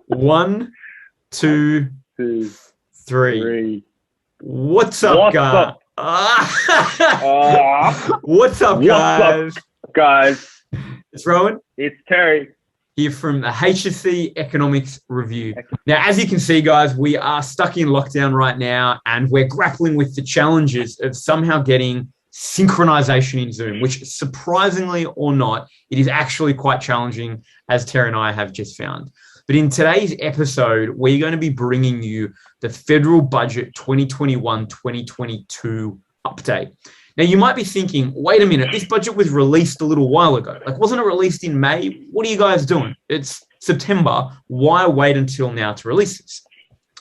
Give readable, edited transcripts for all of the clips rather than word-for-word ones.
One, two, Two, three. three. What's up, What's guys? up? What's up, What's guys? up, guys? It's Rowan It's Terry. here from the HSC Economics Review. Now, as you can see, guys, we are stuck in lockdown right now, and we're grappling with the challenges of somehow getting synchronization in Zoom, which, surprisingly or not, it is actually quite challenging, as Terry and I have just found. But in today's episode, we're going to be bringing you the Federal Budget 2021-2022 update. Now, you might be thinking, wait a minute, this budget was released a little while ago. Like, wasn't it released in May? What are you guys doing? It's September. Why wait until now to release this?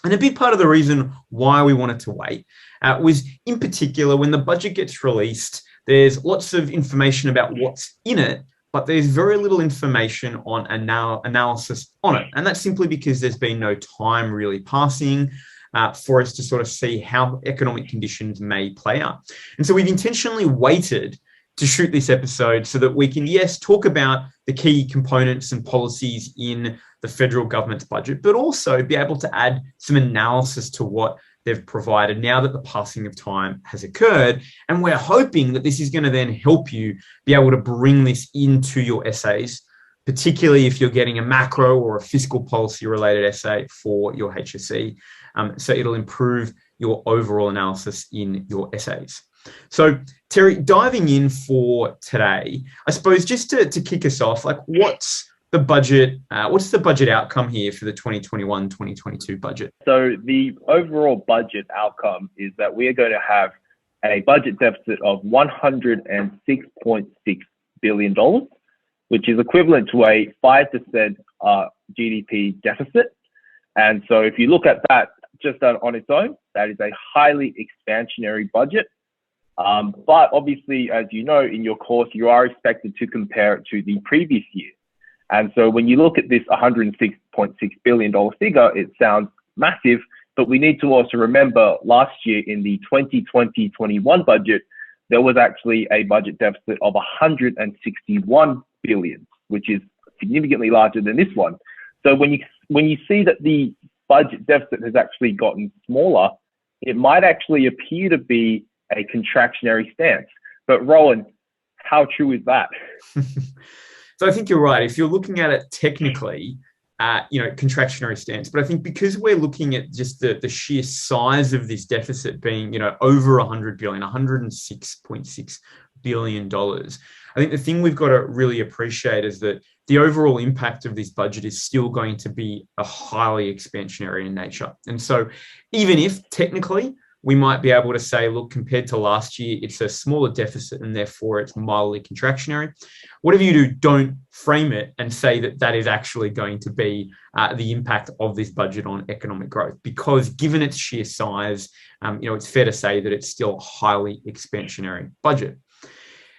And a big part of the reason why we wanted to wait was, in particular, when the budget gets released, there's lots of information about what's in it, but there's very little information on analysis on it. And that's simply because there's been no time really passing for us to sort of see how economic conditions may play out. And so we've intentionally waited to shoot this episode so that we can, yes, talk about the key components and policies in the federal government's budget, but also be able to add some analysis to what they've provided now that the passing of time has occurred. And we're hoping that this is going to then help you be able to bring this into your essays, particularly if you're getting a macro or a fiscal policy related essay for your HSC. So it'll improve your overall analysis in your essays. So Terry, diving in for today, I suppose just to kick us off, like what's the budget outcome here for the 2021-2022 budget? So the overall budget outcome is that we are going to have a budget deficit of $106.6 billion, which is equivalent to a 5% GDP deficit. And so if you look at that just on its own, that is a highly expansionary budget. But obviously, as you know, in your course, you are expected to compare it to the previous year. And so when you look at this $106.6 billion figure, it sounds massive, but we need to also remember last year in the 2020-21 budget, there was actually a budget deficit of $161 billion, which is significantly larger than this one. So when you see that the budget deficit has actually gotten smaller, it might actually appear to be a contractionary stance. But Rowan, how true is that? So I think you're right. If you're looking at it technically, contractionary stance, but I think because we're looking at just the sheer size of this deficit being, over $106.6 billion, I think the thing we've got to really appreciate is that the overall impact of this budget is still going to be a highly expansionary in nature. And so even if technically we might be able to say, look, compared to last year, it's a smaller deficit and therefore it's mildly contractionary. Whatever you do, don't frame it and say that that is actually going to be the impact of this budget on economic growth, because given its sheer size, it's fair to say that it's still a highly expansionary budget.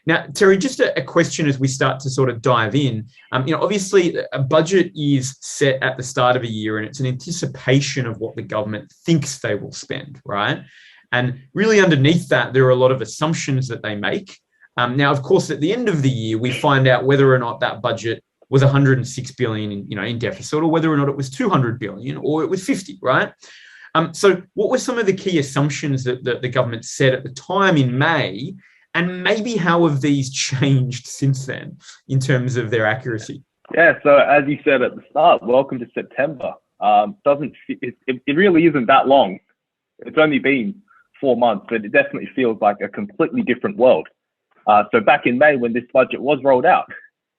Now, Terry, just a question as we start to sort of dive in. Obviously, a budget is set at the start of a year and it's an anticipation of what the government thinks they will spend, right? And really underneath that, there are a lot of assumptions that they make. Now, of course, at the end of the year, we find out whether or not that budget was $106 billion in deficit, or whether or not it was $200 billion, or it was 50, right? So what were some of the key assumptions that the government said at the time in May? And maybe how have these changed since then in terms of their accuracy? Yeah, so as you said at the start, welcome to September. It really isn't that long. It's only been 4 months, but it definitely feels like a completely different world. So back in May, when this budget was rolled out,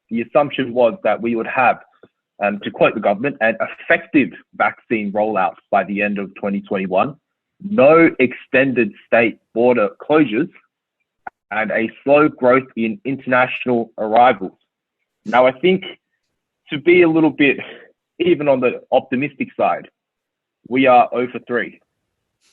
the assumption was that we would have, to quote the government, an effective vaccine rollout by the end of 2021, no extended state border closures, and a slow growth in international arrivals. Now, I think to be a little bit even on the optimistic side, we are 0 for 3.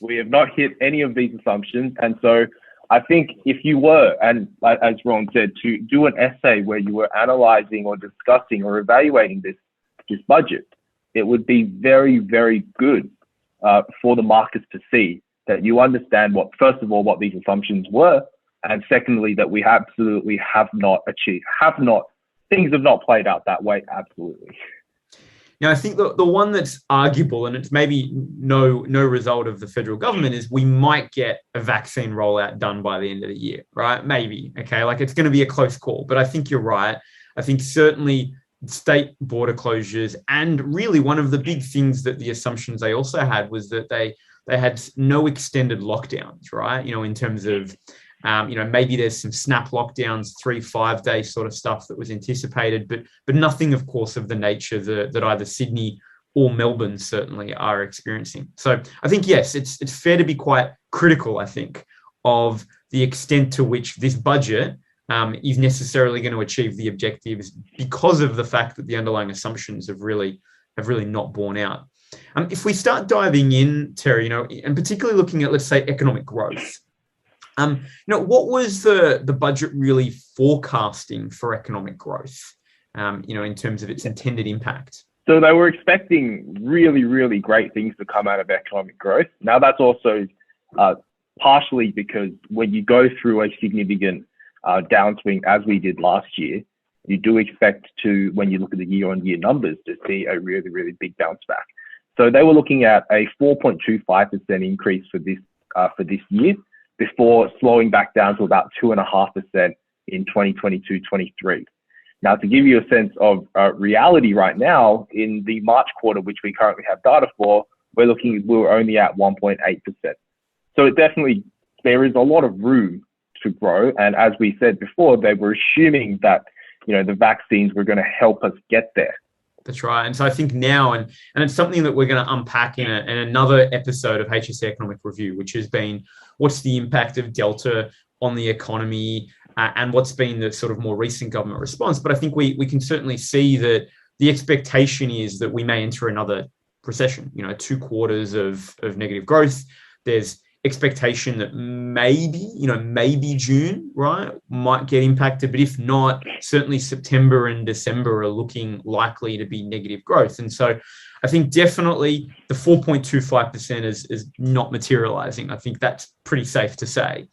We have not hit any of these assumptions. And so I think if you were, and as Ron said, to do an essay where you were analyzing or discussing or evaluating this budget, it would be very, very good for the markets to see that you understand first of all, what these assumptions were, and secondly, that we absolutely have not achieved, things have not played out that way, absolutely. Now, I think the one that's arguable, and it's maybe no result of the federal government, is we might get a vaccine rollout done by the end of the year, right? Maybe, okay? Like it's going to be a close call, but I think you're right. I think certainly state border closures, and really one of the big things that the assumptions they also had was that they had no extended lockdowns, right? In terms of maybe there's some snap lockdowns, 3-5 day sort of stuff that was anticipated, but nothing, of course, of the nature that either Sydney or Melbourne certainly are experiencing. So I think, yes, it's fair to be quite critical, I think, of the extent to which this budget is necessarily going to achieve the objectives because of the fact that the underlying assumptions have really not borne out. If we start diving in, Terry, and particularly looking at, let's say, economic growth, what was the budget really forecasting for economic growth, in terms of its intended impact? So they were expecting really, really great things to come out of economic growth. Now that's also partially because when you go through a significant downswing, as we did last year, you do expect to, when you look at the year-on-year numbers, to see a really, really big bounce back. So they were looking at a 4.25% increase for this year, before slowing back down to about 2.5% in 2022-23. Now, to give you a sense of reality right now, in the March quarter, which we currently have data for, we're only at 1.8%. So there is a lot of room to grow. And as we said before, they were assuming that, the vaccines were going to help us get there. That's right. And so I think now, and it's something that we're going to unpack in another episode of HSC Economic Review, which has been what's the impact of Delta on the economy and what's been the sort of more recent government response. But I think we can certainly see that the expectation is that we may enter another recession, 2 quarters of negative growth. There's expectation that maybe June, right, might get impacted, but if not, certainly September and December are looking likely to be negative growth. And so I think definitely the 4.25% is not materializing. I think that's pretty safe to say.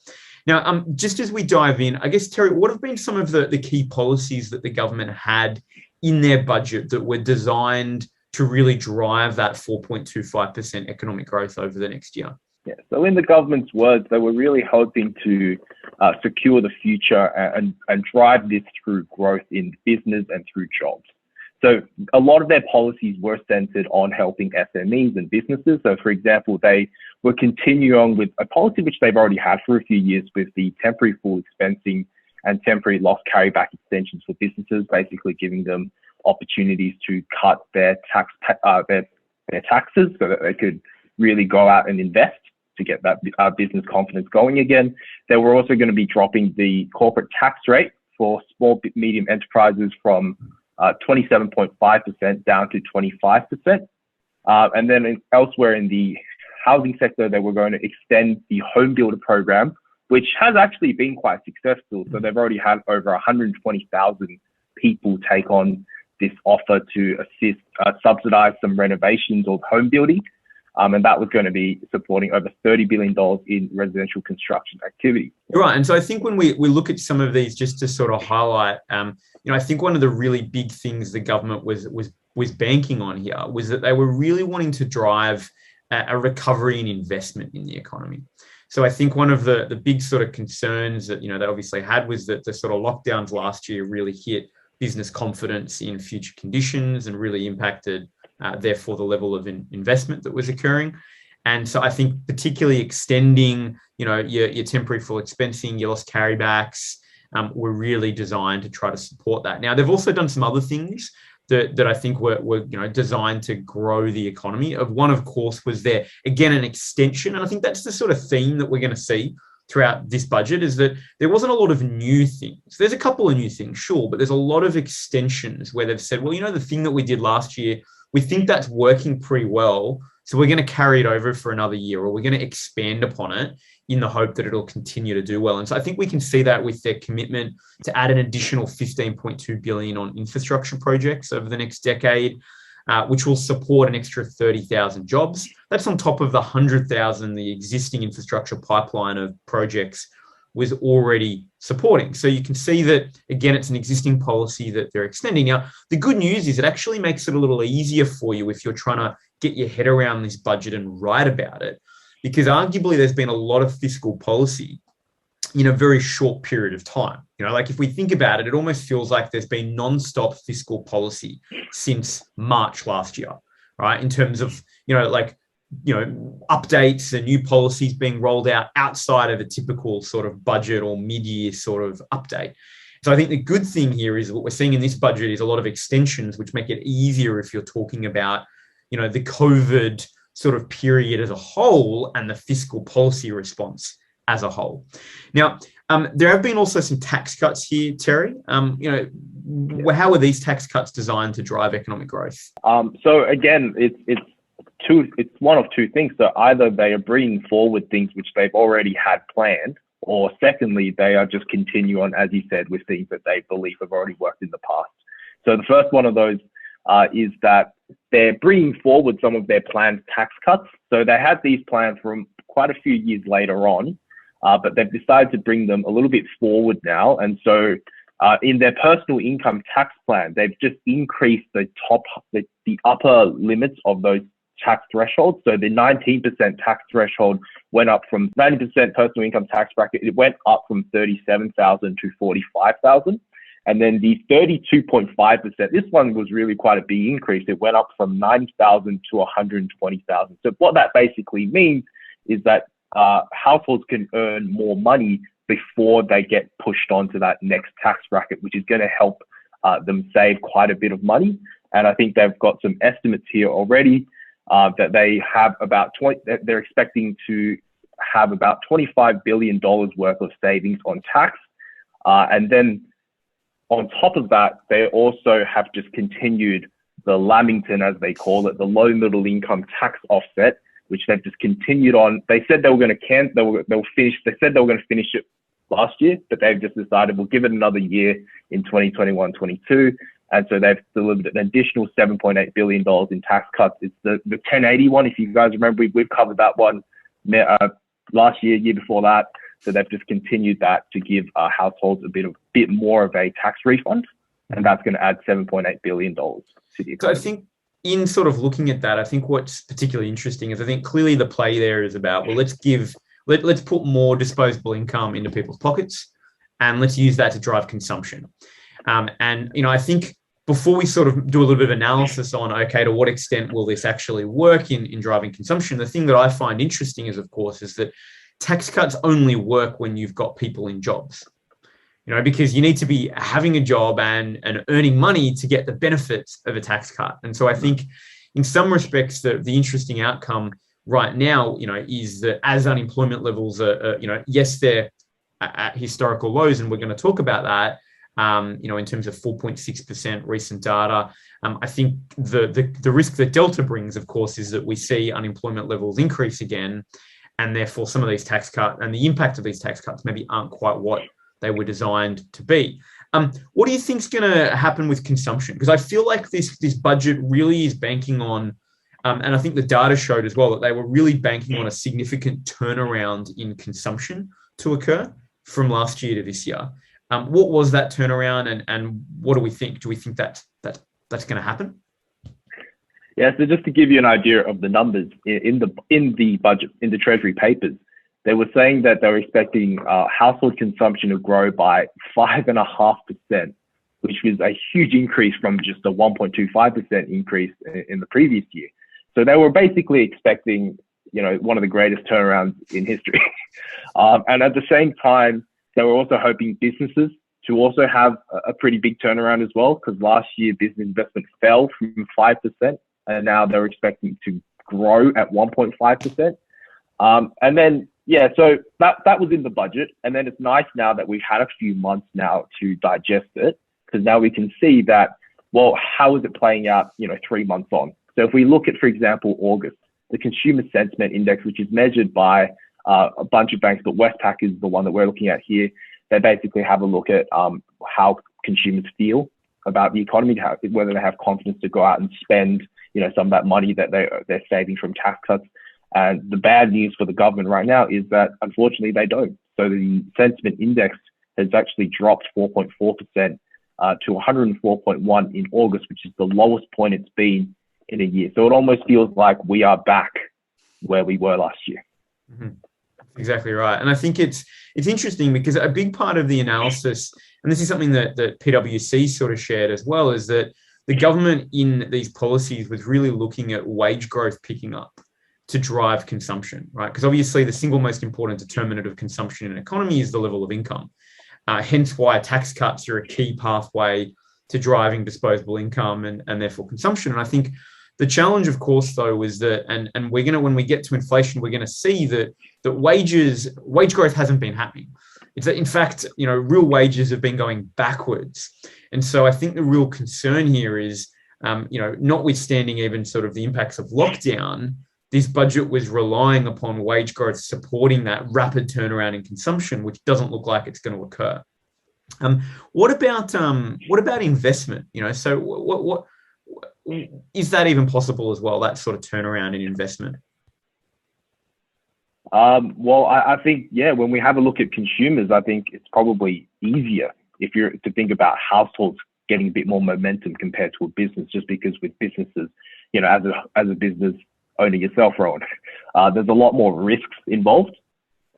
Now, just as we dive in, I guess, Terry, what have been some of the key policies that the government had in their budget that were designed to really drive that 4.25% economic growth over the next year? Yeah. So in the government's words, they were really hoping to secure the future and drive this through growth in business and through jobs. So a lot of their policies were centered on helping SMEs and businesses. So for example, they were continuing on with a policy which they've already had for a few years with the temporary full expensing and temporary loss carryback extensions for businesses, basically giving them opportunities to cut their taxes so that they could really go out and invest to get that business confidence going again. They were also going to be dropping the corporate tax rate for small, medium enterprises from 27.5% down to 25%. And then elsewhere in the housing sector, they were going to extend the home builder program, which has actually been quite successful. So they've already had over 120,000 people take on this offer to assist, subsidize some renovations of home building. And that was going to be supporting over $30 billion in residential construction activity. Right. And so I think when we look at some of these, just to sort of highlight, I think one of the really big things the government was banking on here was that they were really wanting to drive a recovery in investment in the economy. So I think one of the big sort of concerns that, they obviously had was that the sort of lockdowns last year really hit business confidence in future conditions and really impacted therefore the level of investment that was occurring. And so I think particularly extending, your temporary full expensing, your loss carrybacks were really designed to try to support that. Now, they've also done some other things that I think were designed to grow the economy. One, of course, was there, again, an extension. And I think that's the sort of theme that we're going to see throughout this budget, is that there wasn't a lot of new things. There's a couple of new things, sure, but there's a lot of extensions where they've said, well, the thing that we did last year, we think that's working pretty well, so we're going to carry it over for another year, or we're going to expand upon it in the hope that it'll continue to do well. And so I think we can see that with their commitment to add an additional $15.2 billion on infrastructure projects over the next decade, which will support an extra 30,000 jobs. That's on top of the 100,000, the existing infrastructure pipeline of projects was already supporting. So you can see that, again, it's an existing policy that they're extending. Now, the good news is it actually makes it a little easier for you if you're trying to get your head around this budget and write about it, because arguably there's been a lot of fiscal policy in a very short period of time. Like if we think about it, it almost feels like there's been non-stop fiscal policy since March last year, right? In terms of, updates and new policies being rolled out outside of a typical sort of budget or mid-year sort of update. So I think the good thing here is what we're seeing in this budget is a lot of extensions, which make it easier if you're talking about, the COVID sort of period as a whole and the fiscal policy response as a whole. Now, there have been also some tax cuts here, Terry. How are these tax cuts designed to drive economic growth? So again, it's one of two things. So either they are bringing forward things which they've already had planned, or secondly, they are just continue on, as you said, with things that they believe have already worked in the past. So the first one of those is that they're bringing forward some of their planned tax cuts. So they had these plans from quite a few years later on, but they've decided to bring them a little bit forward now. And so in their personal income tax plan, they've just increased the upper limits of those tax thresholds. So the 19% tax threshold went up from 90% personal income tax bracket. It went up from 37,000 to 45,000. And then the 32.5%, this one was really quite a big increase. It went up from 90,000 to 120,000. So what that basically means is that households can earn more money before they get pushed onto that next tax bracket, which is going to help them save quite a bit of money. And I think they've got some estimates here already that they have they're expecting to have about $25 billion worth of savings on tax. And then on top of that, they also have just continued the Lamington, as they call it, the low middle income tax offset, which they've just continued on. They said they were going to they said they were going to finish it last year, but they've just decided we'll give it another year in 2021-22. And so they've delivered an additional $7.8 billion in tax cuts. It's the 1080 one. If you guys remember, we've covered that one last year before that. So they've just continued that to give households a bit more of a tax refund. And that's going to add $7.8 billion to the economy. So I think in sort of looking at that, I think what's particularly interesting is I think clearly the play there is about, well, let's put more disposable income into people's pockets and let's use that to drive consumption. I think before we sort of do a little bit of analysis on, okay, to what extent will this actually work in driving consumption, the thing that I find interesting is, of course, is that tax cuts only work when you've got people in jobs, because you need to be having a job and earning money to get the benefits of a tax cut. And so I think in some respects, the interesting outcome right now, is that as unemployment levels are, yes, they're at historical lows, and we're going to talk about that, in terms of 4.6% recent data. I think the risk that Delta brings, of course, is that we see unemployment levels increase again, and therefore some of these tax cuts and the impact of these tax cuts maybe aren't quite what they were designed to be. What do you think is going to happen with consumption? Because I feel like this budget really is banking on, and I think the data showed as well, that they were really banking on a significant turnaround in consumption to occur from last year to this year. What was that turnaround, and what do we think? Do we think that's going to happen? Yeah, so just to give you an idea of the numbers in the budget, in the Treasury papers, they were saying that they were expecting household consumption to grow by 5.5%, which was a huge increase from just a 1.25% increase in the previous year. So they were basically expecting, one of the greatest turnarounds in history. And at the same time, they were also hoping businesses to also have a pretty big turnaround as well, because last year business investment fell from 5%, and now they're expecting to grow at 1.5%. And then, so that was in the budget. And then it's nice now that we've had a few months now to digest it, because now we can see that, well, how is it playing out, 3 months on? So if we look at, for example, August, the Consumer Sentiment Index, which is measured by a bunch of banks, but Westpac is the one that we're looking at here. They basically have a look at how consumers feel about the economy, whether they have confidence to go out and spend, some of that money that they're saving from tax cuts. And the bad news for the government right now is that, unfortunately, they don't. So the sentiment index has actually dropped 4.4% to 104.1 in August, which is the lowest point it's been in a year. So it almost feels like we are back where we were last year. Mm-hmm. Exactly right. And I think it's interesting because a big part of the analysis, and this is something that PwC sort of shared as well, is that the government in these policies was really looking at wage growth picking up to drive consumption, right? Because obviously the single most important determinant of consumption in an economy is the level of income. Hence why tax cuts are a key pathway to driving disposable income and therefore consumption. And I think the challenge, of course, though, is that, and we're going to, when we get to inflation, we're going to see that wage growth hasn't been happening. It's that, in fact, real wages have been going backwards. And so I think the real concern here is, notwithstanding even sort of the impacts of lockdown, this budget was relying upon wage growth supporting that rapid turnaround in consumption, which doesn't look like it's going to occur. What about investment? So what is that even possible as well? That sort of turnaround in investment. Well, I think, when we have a look at consumers, I think it's probably easier if you're to think about households getting a bit more momentum compared to a business, just because with businesses, as a business owner yourself, Rowan, there's a lot more risks involved,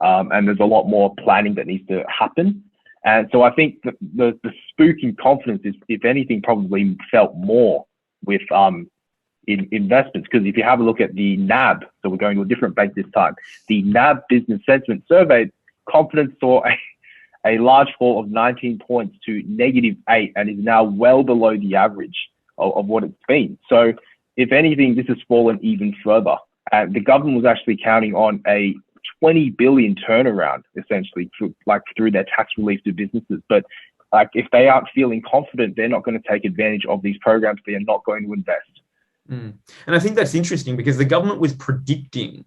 and there's a lot more planning that needs to happen. And so I think the spook in confidence is, if anything, probably felt more with in investments, because if you have a look at the NAB, so we're going to a different bank this time, the NAB Business Sentiment Survey, confidence saw a large fall of 19 points to -8 and is now well below the average of what it's been. So if anything, this has fallen even further. The government was actually counting on a 20 billion turnaround, essentially, through their tax relief to businesses. But if they aren't feeling confident, they're not going to take advantage of these programs. They are not going to invest. And I think that's interesting because the government was predicting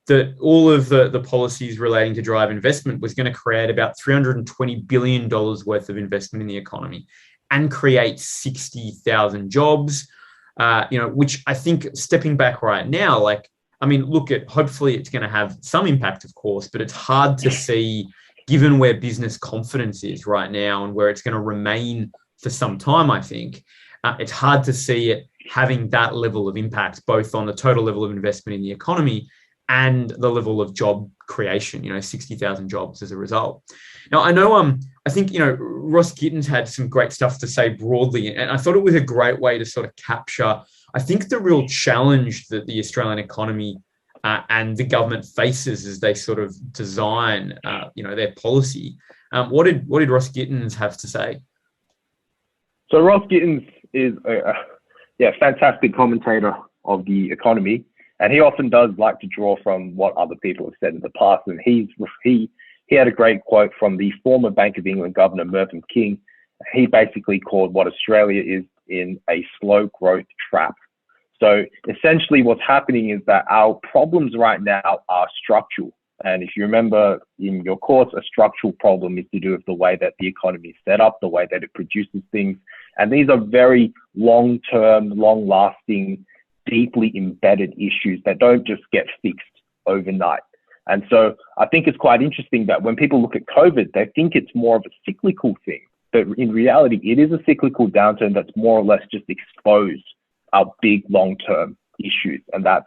that all of the policies relating to drive investment was going to create about $320 billion worth of investment in the economy and create 60,000 jobs, which I think, stepping back right now, hopefully it's going to have some impact, of course, but it's hard to see, given where business confidence is right now and where it's going to remain for some time, I think, it's hard to see it having that level of impact, both on the total level of investment in the economy and the level of job creation, 60,000 jobs as a result. Now, I know, I think, Ross Gittins had some great stuff to say broadly, and I thought it was a great way to sort of capture, I think, the real challenge that the Australian economy and the government faces as they sort of design, their policy. What did Ross Gittins have to say? So Ross Gittins is a fantastic commentator of the economy, and he often does like to draw from what other people have said in the past. And he had a great quote from the former Bank of England Governor Mervyn King. He basically called what Australia is in a slow growth trap. So essentially what's happening is that our problems right now are structural. And if you remember in your course, a structural problem is to do with the way that the economy is set up, the way that it produces things. And these are very long-term, long-lasting, deeply embedded issues that don't just get fixed overnight. And so I think it's quite interesting that when people look at COVID, they think it's more of a cyclical thing. But in reality, it is a cyclical downturn that's more or less just exposed our big long-term issues. And that's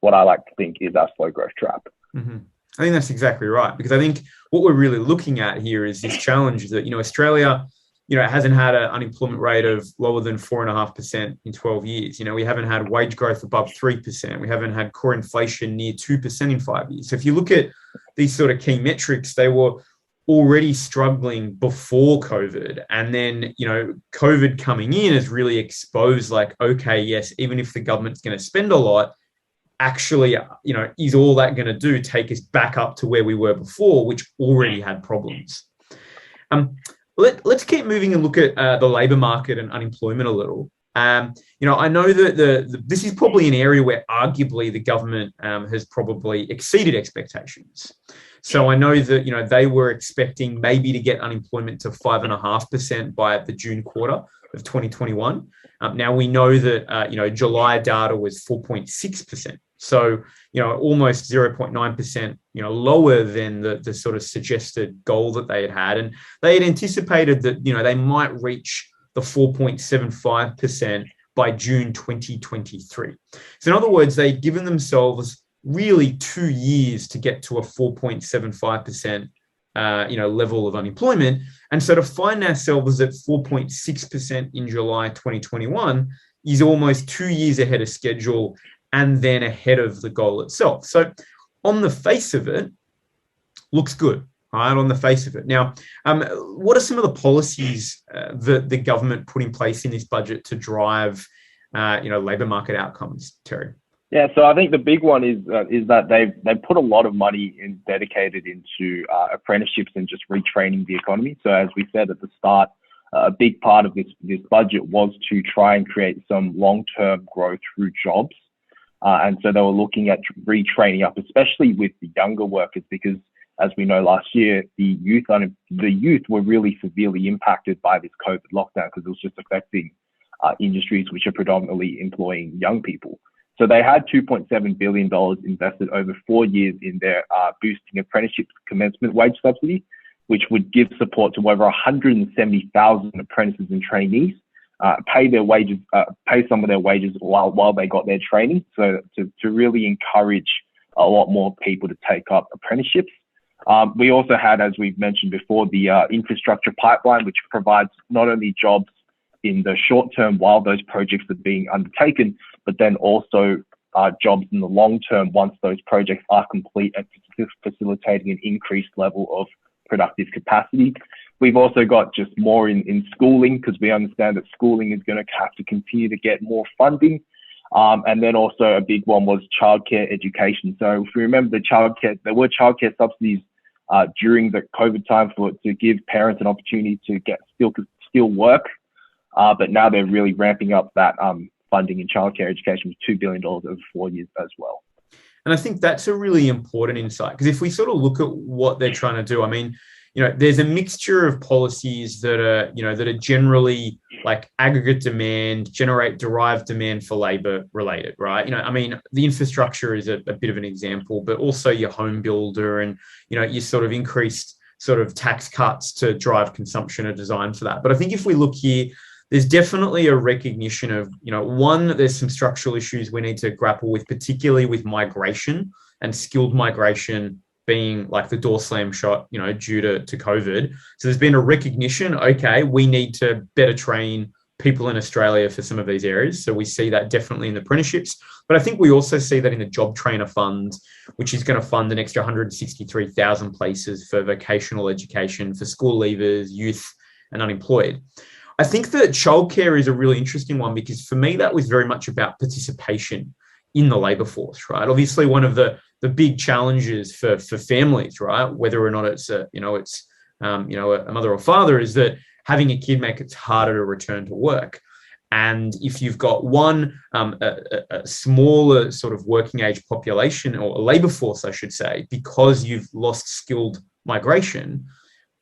what I like to think is our slow growth trap. Mm-hmm. I think that's exactly right, because I think what we're really looking at here is this challenge that, Australia, hasn't had an unemployment rate of lower than 4.5% in 12 years. We haven't had wage growth above 3%. We haven't had core inflation near 2% in 5 years. So if you look at these sort of key metrics, they were already struggling before COVID. And then, COVID coming in has really exposed okay, yes, even if the government's going to spend a lot, actually, is all that going to do take us back up to where we were before, which already had problems? Let's keep moving and look at the labour market and unemployment a little. I know that this is probably an area where arguably the government has probably exceeded expectations. So I know that, they were expecting maybe to get unemployment to 5.5% by the June quarter. of 2021. Now we know that, July data was 4.6%. So, almost 0.9%, lower than the sort of suggested goal that they had. And they had anticipated that, they might reach the 4.75% by June 2023. So in other words, they'd given themselves really 2 years to get to a 4.75%, level of unemployment. And so to find ourselves at 4.6% in July 2021 is almost 2 years ahead of schedule and then ahead of the goal itself. So on the face of it, looks good, right? On the face of it. Now, what are some of the policies that the government put in place in this budget to drive, labour market outcomes, Terry? Yeah, so I think the big one is that they put a lot of money dedicated into apprenticeships and just retraining the economy. So as we said at the start, a big part of this budget was to try and create some long-term growth through jobs. And so they were looking at retraining up, especially with the younger workers, because as we know last year, the youth were really severely impacted by this COVID lockdown because it was just affecting industries which are predominantly employing young people. So they had $2.7 billion invested over 4 years in their boosting apprenticeship commencement wage subsidy, which would give support to over 170,000 apprentices and trainees, pay some of their wages while they got their training. So to really encourage a lot more people to take up apprenticeships. We also had, as we've mentioned before, the infrastructure pipeline, which provides not only jobs in the short term while those projects are being undertaken, but then also jobs in the long term once those projects are complete and facilitating an increased level of productive capacity. We've also got just more in schooling because we understand that schooling is going to have to continue to get more funding. And then also a big one was childcare education. So if we remember there were childcare subsidies during the COVID time to give parents an opportunity to still work. But now they're really ramping up that funding in childcare education with $2 billion over 4 years as well. And I think that's a really important insight because if we sort of look at what they're trying to do, I mean, there's a mixture of policies that are generally like aggregate demand, generate derived demand for labor related, right? I mean, the infrastructure is a bit of an example, but also your home builder and, your sort of increased sort of tax cuts to drive consumption are designed for that. But I think if we look here, there's definitely a recognition of, one, there's some structural issues we need to grapple with, particularly with migration and skilled migration being like the door slam shot, due to COVID. So there's been a recognition, okay, we need to better train people in Australia for some of these areas. So we see that definitely in the apprenticeships. But I think we also see that in the Job Trainer Fund, which is going to fund an extra 163,000 places for vocational education for school leavers, youth and unemployed. I think that childcare is a really interesting one because for me, that was very much about participation in the labour force, right? Obviously, one of the big challenges for families, right, whether or not it's a mother or father, is that having a kid makes it harder to return to work. And if you've got a smaller sort of working age population or a labour force, I should say, because you've lost skilled migration,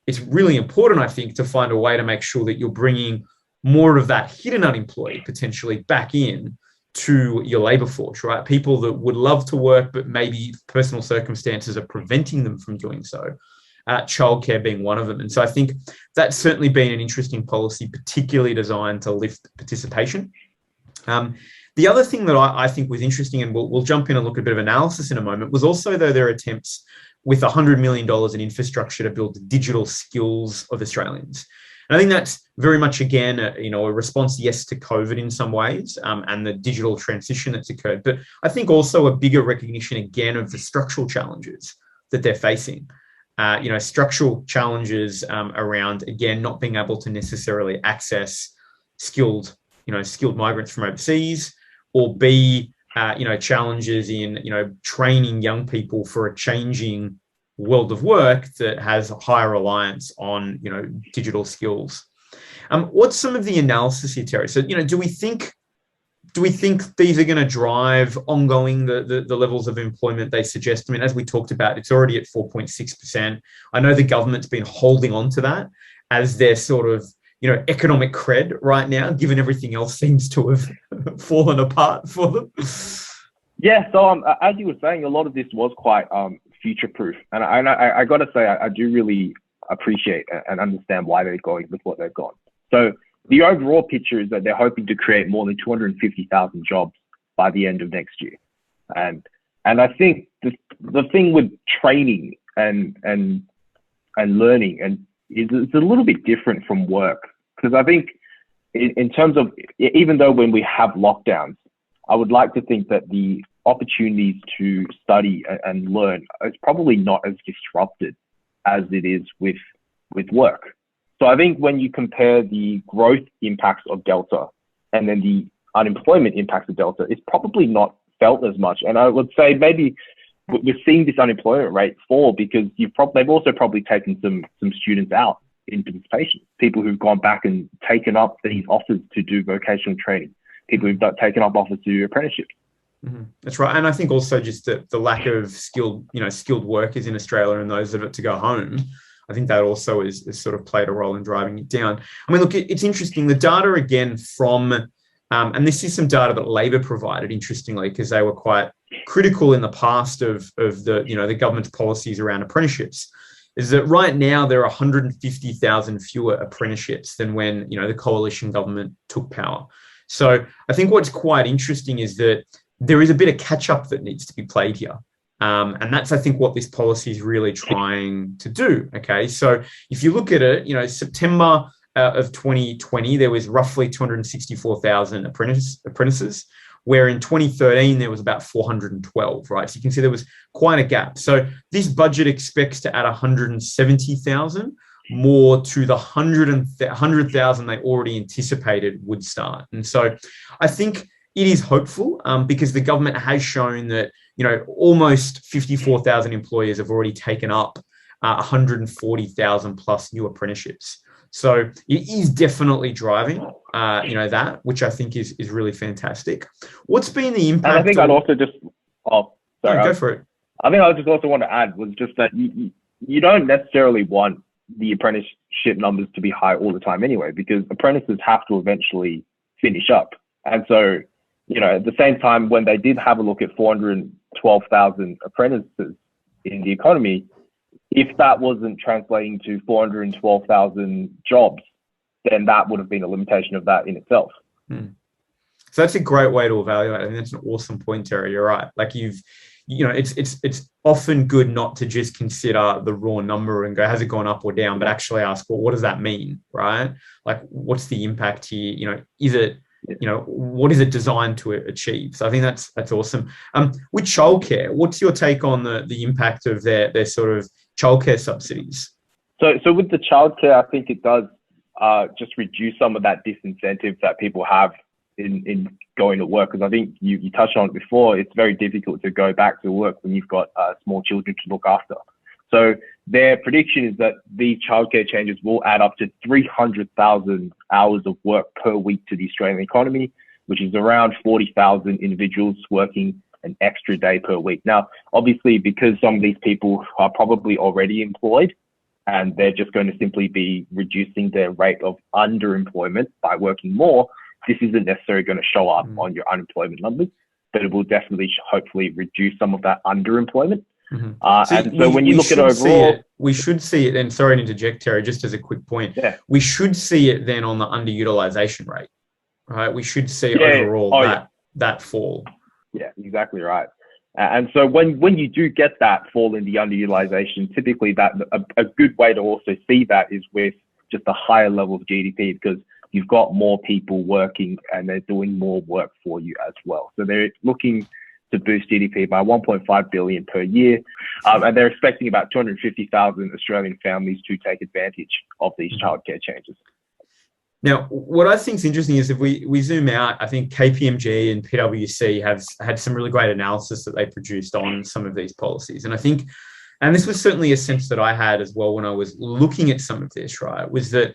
it's really important, I think, to find a way to make sure that you're bringing more of that hidden unemployed potentially back in to your labour force, right? People that would love to work, but maybe personal circumstances are preventing them from doing so. Childcare being one of them. And so I think that's certainly been an interesting policy, particularly designed to lift participation. The other thing that I think was interesting, and we'll jump in and look at a bit of analysis in a moment, was also though their attempts with $100 million in infrastructure to build the digital skills of Australians. And I think that's very much, again, a response, yes, to COVID in some ways and the digital transition that's occurred. But I think also a bigger recognition, again, of the structural challenges that they're facing. Structural challenges around, again, not being able to necessarily access skilled migrants from overseas, or B, challenges in, training young people for a changing world of work that has a higher reliance on, digital skills. What's some of the analysis here, Terry? So, do we think these are going to drive ongoing the levels of employment they suggest? I mean, as we talked about, it's already at 4.6%. I know the government's been holding on to that as their sort of, economic cred right now, given everything else seems to have fallen apart for them? Yeah, so as you were saying, a lot of this was quite future-proof, and I got to say, I do really appreciate and understand why they're going with what they've gone. So the overall picture is that they're hoping to create more than 250,000 jobs by the end of next year, and I think the thing with training and learning and it's a little bit different from work, because I think in terms of, even though when we have lockdowns, I would like to think that the opportunities to study and learn is probably not as disrupted as it is with work. So I think when you compare the growth impacts of Delta and then the unemployment impacts of Delta, it's probably not felt as much. And I would say maybe we're seeing this unemployment rate fall because they've also probably taken some students out in participation, people who've gone back and taken up these offers to do vocational training, people who've taken up offers to do apprenticeships. Mm-hmm. That's right. And I think also just the lack of skilled workers in Australia and those that are to go home, I think that also is sort of played a role in driving it down. I mean, look, it's interesting. The data again from, and this is some data that Labor provided, interestingly, because they were quite critical in the past of the government's policies around apprenticeships, is that right now there are 150,000 fewer apprenticeships than when the coalition government took power. So I think what's quite interesting is that there is a bit of catch up that needs to be played here. And that's, I think, what this policy is really trying to do. Okay, so if you look at it, September of 2020, there was roughly 264,000 apprentices, where in 2013 there was about 412, right? So you can see there was quite a gap. So this budget expects to add 170,000 more to the 100,000 they already anticipated would start. And so I think it is hopeful because the government has shown that, almost 54,000 employers have already taken up 140,000 plus new apprenticeships. So it is definitely driving, that, which I think is really fantastic. What's been the impact? And I think I'd also just, go for it. I think I just also want to add was just that you don't necessarily want the apprenticeship numbers to be high all the time anyway, because apprentices have to eventually finish up. And so, at the same time, when they did have a look at 412,000 apprentices in the economy, if that wasn't translating to 412,000 jobs, then that would have been a limitation of that in itself. So that's a great way to evaluate. I think that's an awesome point, Terry. You're right. Like it's often good not to just consider the raw number and go, has it gone up or down, but actually ask, well, what does that mean, right? Like, what's the impact here? Is it, what is it designed to achieve? So I think that's awesome. With childcare, what's your take on the impact of their sort of childcare subsidies? So with the childcare, I think it does just reduce some of that disincentive that people have in going to work. Because I think you touched on it before, it's very difficult to go back to work when you've got small children to look after. So their prediction is that these childcare changes will add up to 300,000 hours of work per week to the Australian economy, which is around 40,000 individuals working an extra day per week. Now, obviously, because some of these people are probably already employed and they're just going to simply be reducing their rate of underemployment by working more, this isn't necessarily going to show up on your unemployment numbers, but it will definitely, hopefully, reduce some of that underemployment. And so when you look at overall, we should see it then. Sorry to interject, Terry, just as a quick point. Yeah. We should see it then on the underutilization rate, right? We should see overall that fall. Yeah, exactly right. And so when you do get that fall in the underutilization, typically that a good way to also see that is with just a higher level of GDP, because you've got more people working and they're doing more work for you as well. So they're looking to boost GDP by 1.5 billion per year. And they're expecting about 250,000 Australian families to take advantage of these childcare changes. Now, what I think is interesting is if we zoom out, I think KPMG and PwC have had some really great analysis that they produced on some of these policies. And I think, and this was certainly a sense that I had as well when I was looking at some of this, right, was that,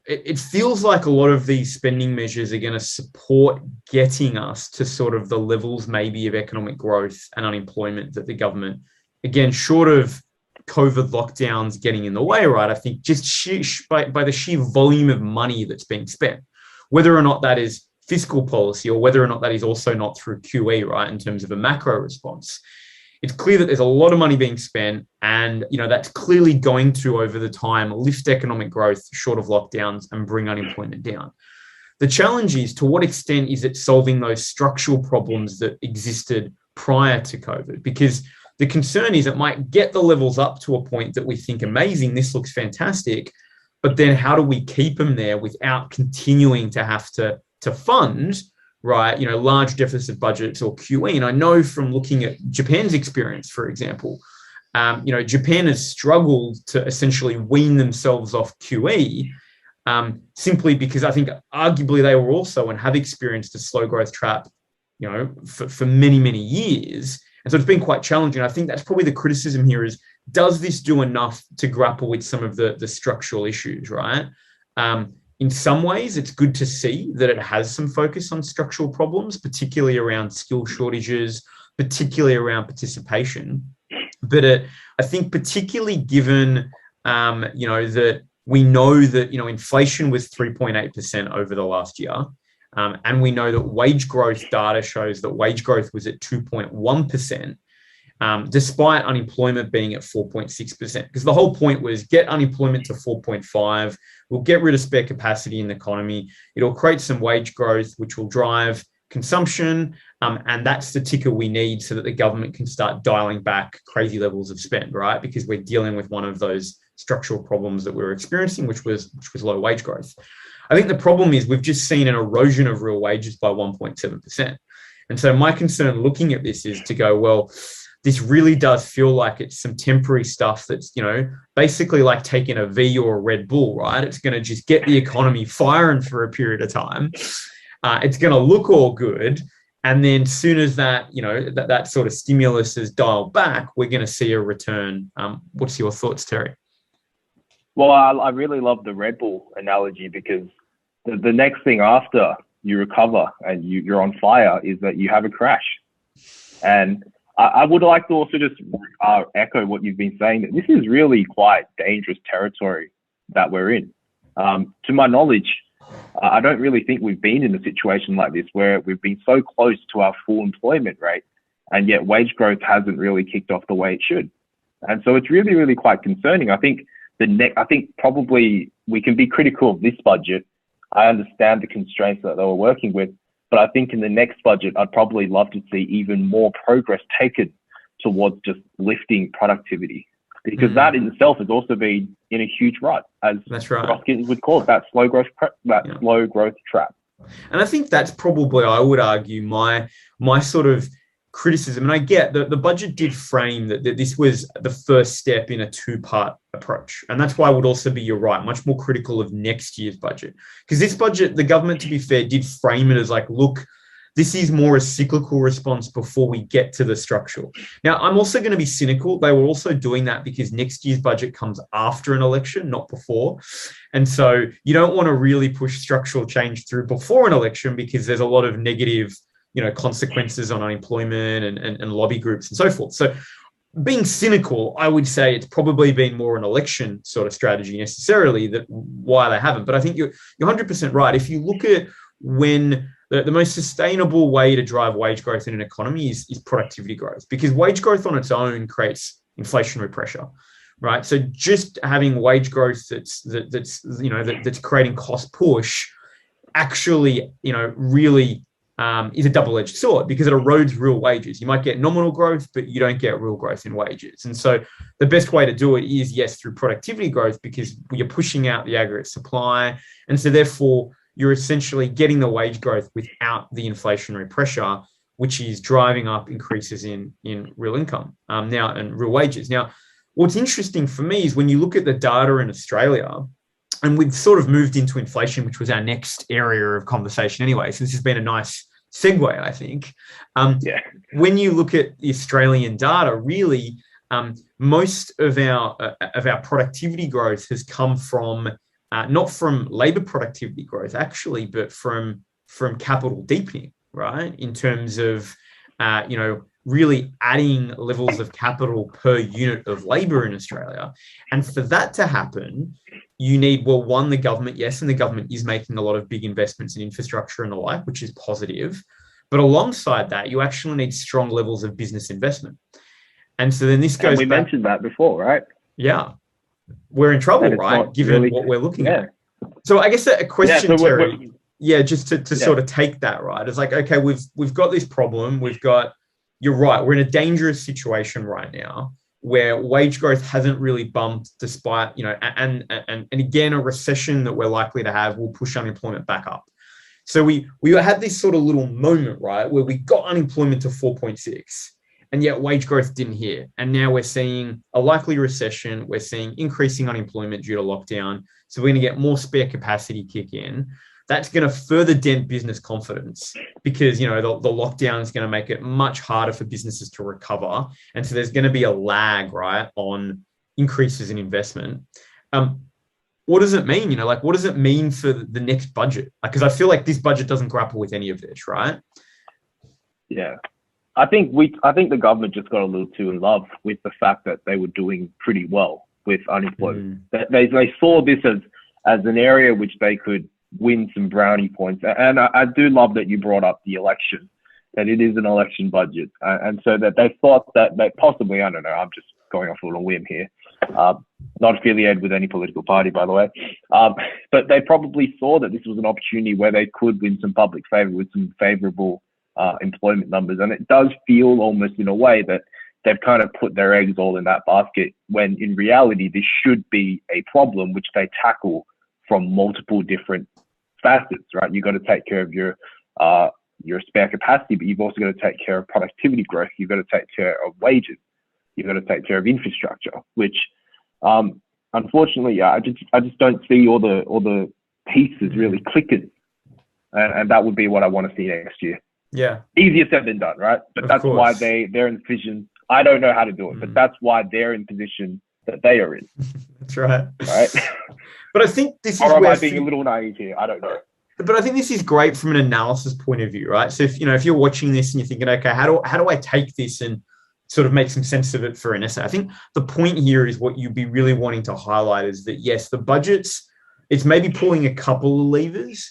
it feels like a lot of these spending measures are going to support getting us to sort of the levels maybe of economic growth and unemployment that the government, again, short of COVID lockdowns getting in the way, right? I think just by the sheer volume of money that's being spent, whether or not that is fiscal policy or whether or not that is also not through QE, right, in terms of a macro response, it's clear that there's a lot of money being spent, and that's clearly going to, over the time, lift economic growth short of lockdowns and bring unemployment down. The challenge is, to what extent is it solving those structural problems that existed prior to COVID? Because the concern is it might get the levels up to a point that we think, amazing, this looks fantastic, but then how do we keep them there without continuing to have to fund, right, large deficit budgets or QE? And I know from looking at Japan's experience, for example, Japan has struggled to essentially wean themselves off QE, simply because I think arguably they were also and have experienced a slow growth trap, for many, many years. And so it's been quite challenging. I think that's probably the criticism here is, does this do enough to grapple with some of the structural issues, right? In some ways, it's good to see that it has some focus on structural problems, particularly around skill shortages, particularly around participation. But I think particularly given, that we know that, inflation was 3.8% over the last year. And we know that wage growth data shows that wage growth was at 2.1%, despite unemployment being at 4.6%. Because the whole point was get unemployment to 4.5. We'll get rid of spare capacity in the economy. It'll create some wage growth, which will drive consumption. And that's the ticker we need so that the government can start dialing back crazy levels of spend, right? Because we're dealing with one of those structural problems that we're experiencing, which was low wage growth. I think the problem is we've just seen an erosion of real wages by 1.7%. And so my concern looking at this is to go, well, this really does feel like it's some temporary stuff that's, basically like taking a V or a Red Bull, right? It's going to just get the economy firing for a period of time. It's going to look all good. And then as soon as that, that sort of stimulus is dialed back, we're going to see a return. What's your thoughts, Terry? Well, I really love the Red Bull analogy, because the next thing after you recover and you're on fire is that you have a crash. And I would like to also just echo what you've been saying, that this is really quite dangerous territory that we're in. To my knowledge, I don't really think we've been in a situation like this where we've been so close to our full employment rate, and yet wage growth hasn't really kicked off the way it should. And so it's really, really quite concerning. I think probably we can be critical of this budget. I understand the constraints that they were working with, but I think in the next budget, I'd probably love to see even more progress taken towards just lifting productivity, because that in itself has also been in a huge rut, as Roskins would call it, that slow growth trap. And I think that's probably, I would argue, my sort of criticism. And I get that the budget did frame that this was the first step in a two-part approach. And that's why I would also be, you're right, much more critical of next year's budget. Because this budget, the government, to be fair, did frame it as like, look, this is more a cyclical response before we get to the structural. Now, I'm also going to be cynical. They were also doing that because next year's budget comes after an election, not before. And so you don't want to really push structural change through before an election, because there's a lot of negative consequences on unemployment and lobby groups and so forth. So being cynical, I would say it's probably been more an election sort of strategy necessarily that why they haven't. But I think you're 100% right. If you look at when the most sustainable way to drive wage growth in an economy is productivity growth, because wage growth on its own creates inflationary pressure, right? So just having wage growth that's creating cost push actually, really is a double-edged sword, because it erodes real wages. You might get nominal growth, but you don't get real growth in wages. And so the best way to do it is, yes, through productivity growth, because you're pushing out the aggregate supply. And so therefore, you're essentially getting the wage growth without the inflationary pressure, which is driving up increases in real income now and real wages. Now, what's interesting for me is when you look at the data in Australia, and we've sort of moved into inflation, which was our next area of conversation anyway. So this has been a nice segue, I think. When you look at the Australian data, really, most of our productivity growth has come from not from labour productivity growth, actually, but from capital deepening, right? In terms of really adding levels of capital per unit of labor in Australia. And for that to happen, you need, well, one, the government, yes, and the government is making a lot of big investments in infrastructure and the like, which is positive. But alongside that, you actually need strong levels of business investment. And so then this goes and we mentioned that before, right? Yeah. We're in trouble, right? Given really, what we're looking at. So I guess a question, Terry, just to sort of take that, right? It's like, okay, we've got this problem. You're right. We're in a dangerous situation right now where wage growth hasn't really bumped despite, and again, a recession that we're likely to have will push unemployment back up. So we had this sort of little moment, right, where we got unemployment to 4.6 and yet wage growth didn't hit. And now we're seeing a likely recession. We're seeing increasing unemployment due to lockdown. So we're going to get more spare capacity kick in. That's going to further dent business confidence because, the lockdown is going to make it much harder for businesses to recover. And so there's going to be a lag, right, on increases in investment. What does it mean? What does it mean for the next budget? Because I feel like this budget doesn't grapple with any of this, right? Yeah. I think the government just got a little too in love with the fact that they were doing pretty well with unemployment. They saw this as an area which they could win some brownie points. And I do love that you brought up the election, that it is an election budget. And so that they thought that possibly, I don't know, I'm just going off a little whim here, not affiliated with any political party, by the way. But they probably saw that this was an opportunity where they could win some public favor with some favorable employment numbers. And it does feel almost in a way that they've kind of put their eggs all in that basket when in reality, this should be a problem which they tackle from multiple different facets, right? You've got to take care of your spare capacity, but you've also got to take care of productivity growth. You've got to take care of wages. You've got to take care of infrastructure, which unfortunately, I just don't see all the pieces really clicking. And that would be what I want to see next year. Yeah. Easier said than done, right? But that's why they're in position. I don't know how to do it, but that's why they're in position that they are in. That's right. Right. But I think this is or am I being a little naive here? I don't know. But I think this is great from an analysis point of view, right? So if you're watching this and you're thinking, okay, how do I take this and sort of make some sense of it for an essay? I think the point here is what you'd be really wanting to highlight is that, yes, the budget's, it's maybe pulling a couple of levers,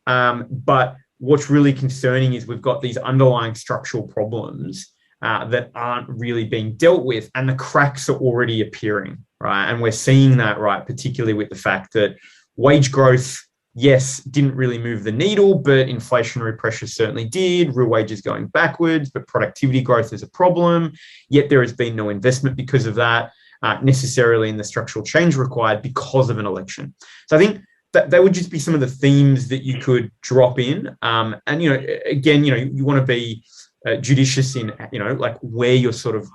but what's really concerning is we've got these underlying structural problems that aren't really being dealt with, and the cracks are already appearing, right? And we're seeing that, right, particularly with the fact that wage growth, yes, didn't really move the needle, but inflationary pressures certainly did. Real wages going backwards, but productivity growth is a problem. Yet there has been no investment because of that, necessarily in the structural change required because of an election. So I think that would just be some of the themes that you could drop in. And, again, you want to be judicious in, like where you're sort of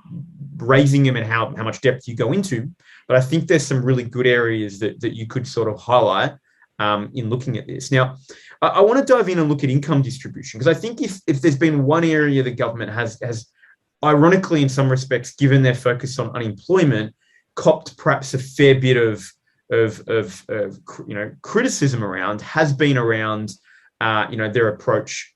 raising them and how much depth you go into. But I think there's some really good areas that you could sort of highlight in looking at this. Now, I want to dive in and look at income distribution, because I think if there's been one area the government has ironically, in some respects, given their focus on unemployment, copped perhaps a fair bit of criticism around, has been around their approach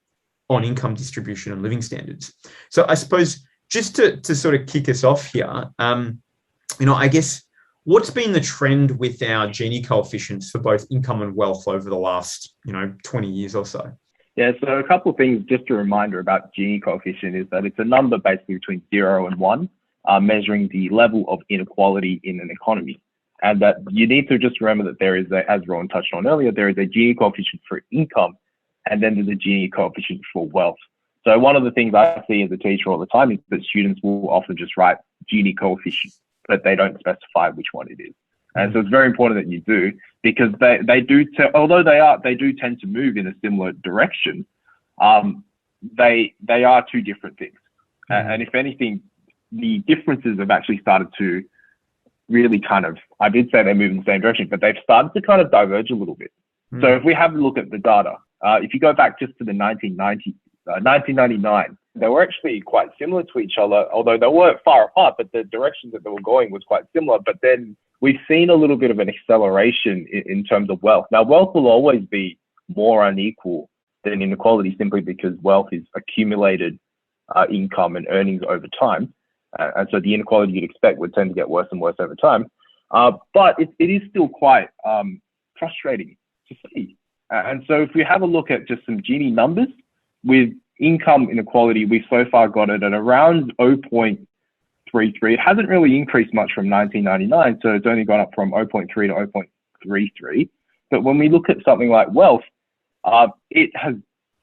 on income distribution and living standards. So I suppose just to sort of kick us off here, I guess, what's been the trend with our Gini coefficients for both income and wealth over the last, 20 years or so? Yeah, so a couple of things, just a reminder about Gini coefficient is that it's a number basically between 0 and 1, measuring the level of inequality in an economy. And that you need to just remember that there is, as Rowan touched on earlier, there is a Gini coefficient for income, and then there's a Gini coefficient for wealth. So one of the things I see as a teacher all the time is that students will often just write Gini coefficient, but they don't specify which one it is. And so it's very important that you do, because they do tend to move in a similar direction. They are two different things. And if anything, the differences have actually started to really kind of, I did say they move in the same direction, but they've started to kind of diverge a little bit. So if we have a look at the data, if you go back just to the 1999, they were actually quite similar to each other, although they weren't far apart, but the direction that they were going was quite similar. But then we've seen a little bit of an acceleration in terms of wealth. Now, wealth will always be more unequal than inequality, simply because wealth is accumulated income and earnings over time. And so the inequality you'd expect would tend to get worse and worse over time. But it is still quite frustrating to see. And so if we have a look at just some Gini numbers, with income inequality, we've so far got it at around 0.33. It hasn't really increased much from 1999, so it's only gone up from 0.3 to 0.33. But when we look at something like wealth, it has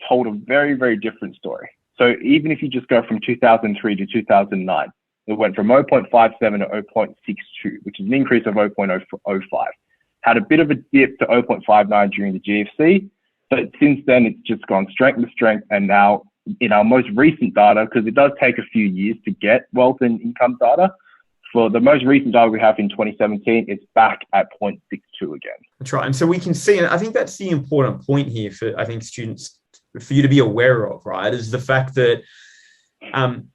told a very, very different story. So even if you just go from 2003 to 2009, it went from 0.57 to 0.62, which is an increase of 0.05. Had a bit of a dip to 0.59 during the GFC, but since then it's just gone strength to strength. And now in our most recent data, because it does take a few years to get wealth and income data, for the most recent data we have in 2017, it's back at 0.62 again. That's right. And so we can see, and I think that's the important point here for, I think, students, for you to be aware of, right, is the fact that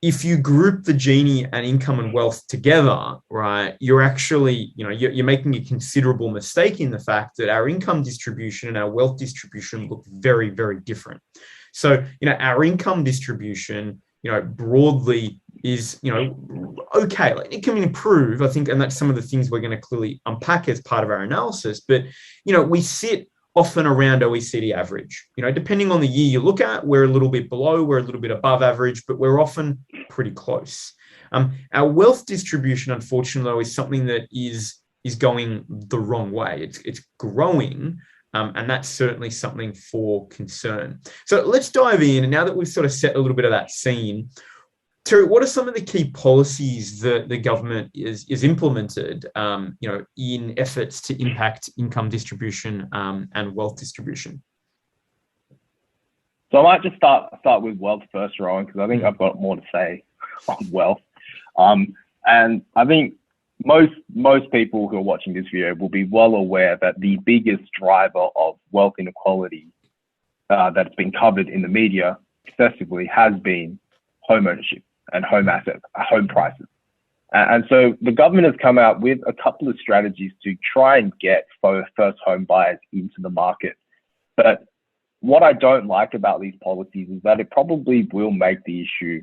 if you group the Gini and income and wealth together, right, you're actually, you're making a considerable mistake in the fact that our income distribution and our wealth distribution look very, very different. So, our income distribution, broadly is, okay, like it can improve, I think, and that's some of the things we're going to clearly unpack as part of our analysis. But, we sit often around OECD average. Depending on the year you look at, we're a little bit below, we're a little bit above average, but we're often pretty close. Our wealth distribution, unfortunately, though, is something that is going the wrong way. It's growing, and that's certainly something for concern. So let's dive in. And now that we've sort of set a little bit of that scene, Terry, what are some of the key policies that the government is implemented, in efforts to impact income distribution and wealth distribution? So I might just start with wealth first, Rowan, because I think I've got more to say on wealth. And I think most people who are watching this video will be well aware that the biggest driver of wealth inequality that's been covered in the media excessively has been home ownership and home prices. And so the government has come out with a couple of strategies to try and get first home buyers into the market. But what I don't like about these policies is that it probably will make the issue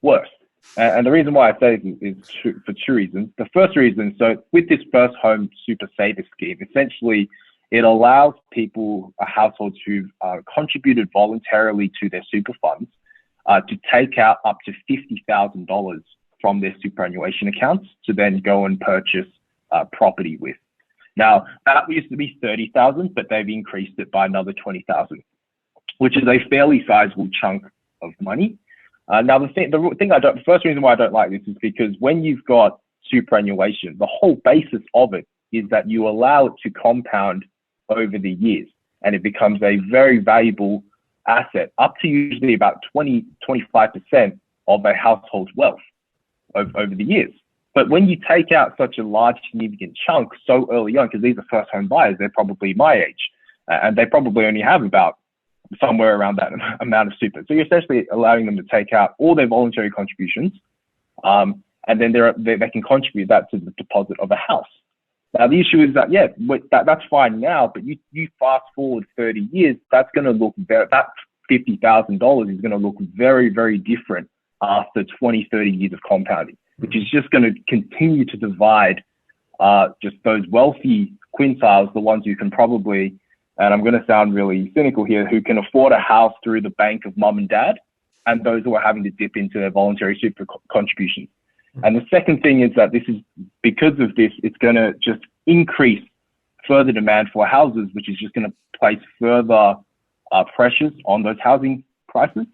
worse. And the reason why I say this is for two reasons. The first reason, so with this first home super saver scheme, essentially it allows people, households who've contributed voluntarily to their super funds, to take out up to $50,000 from their superannuation accounts to then go and purchase property with. Now, that used to be $30,000, but they've increased it by another $20,000, which is a fairly sizable chunk of money. Now, the first reason why I don't like this is because when you've got superannuation, the whole basis of it is that you allow it to compound over the years, and it becomes a very valuable asset, up to usually about 20-25% of a household's wealth over the years. But when you take out such a large, significant chunk so early on, because these are first home buyers, they're probably my age, and they probably only have about somewhere around that amount of super. So you're essentially allowing them to take out all their voluntary contributions, and then they can contribute that to the deposit of a house. Now, the issue is that, that's fine now, but you fast forward 30 years, that's going to look that $50,000 is going to look very, very different after 20, 30 years of compounding, which is just going to continue to divide just those wealthy quintiles, the ones who can probably, and I'm going to sound really cynical here, who can afford a house through the bank of mum and dad, and those who are having to dip into their voluntary super contributions. And the second thing is that because of this, it's going to just increase further demand for houses, which is just going to place further pressures on those housing prices.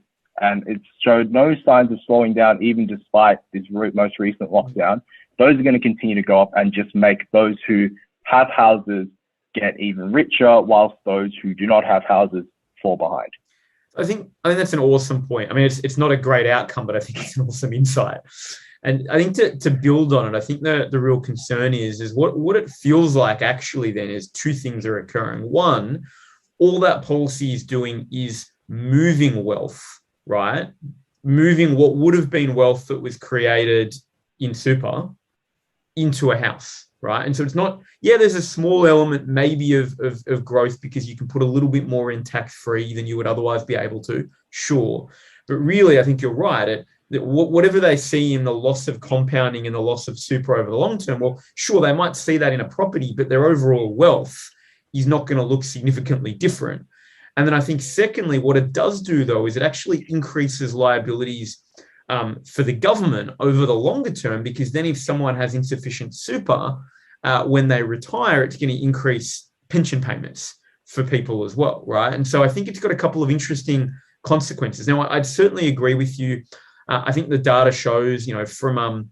And it's showed no signs of slowing down, even despite this most recent lockdown. Those are going to continue to go up and just make those who have houses get even richer, whilst those who do not have houses fall behind. I think that's an awesome point. I mean, it's not a great outcome, but I think it's an awesome insight. And I think to build on it, I think the real concern is what it feels like actually then is two things are occurring. One, all that policy is doing is moving wealth, right? Moving what would have been wealth that was created in super into a house, right? And so it's not, there's a small element maybe of growth because you can put a little bit more in tax-free than you would otherwise be able to, sure. But really, I think you're right. Whatever they see in the loss of compounding and the loss of super over the long term, well, sure, they might see that in a property, but their overall wealth is not going to look significantly different. And then I think, secondly, what it does do, though, is it actually increases liabilities for the government over the longer term, because then if someone has insufficient super, when they retire, it's going to increase pension payments for people as well, right? And so I think it's got a couple of interesting consequences. Now, I'd certainly agree with you. I think the data shows, from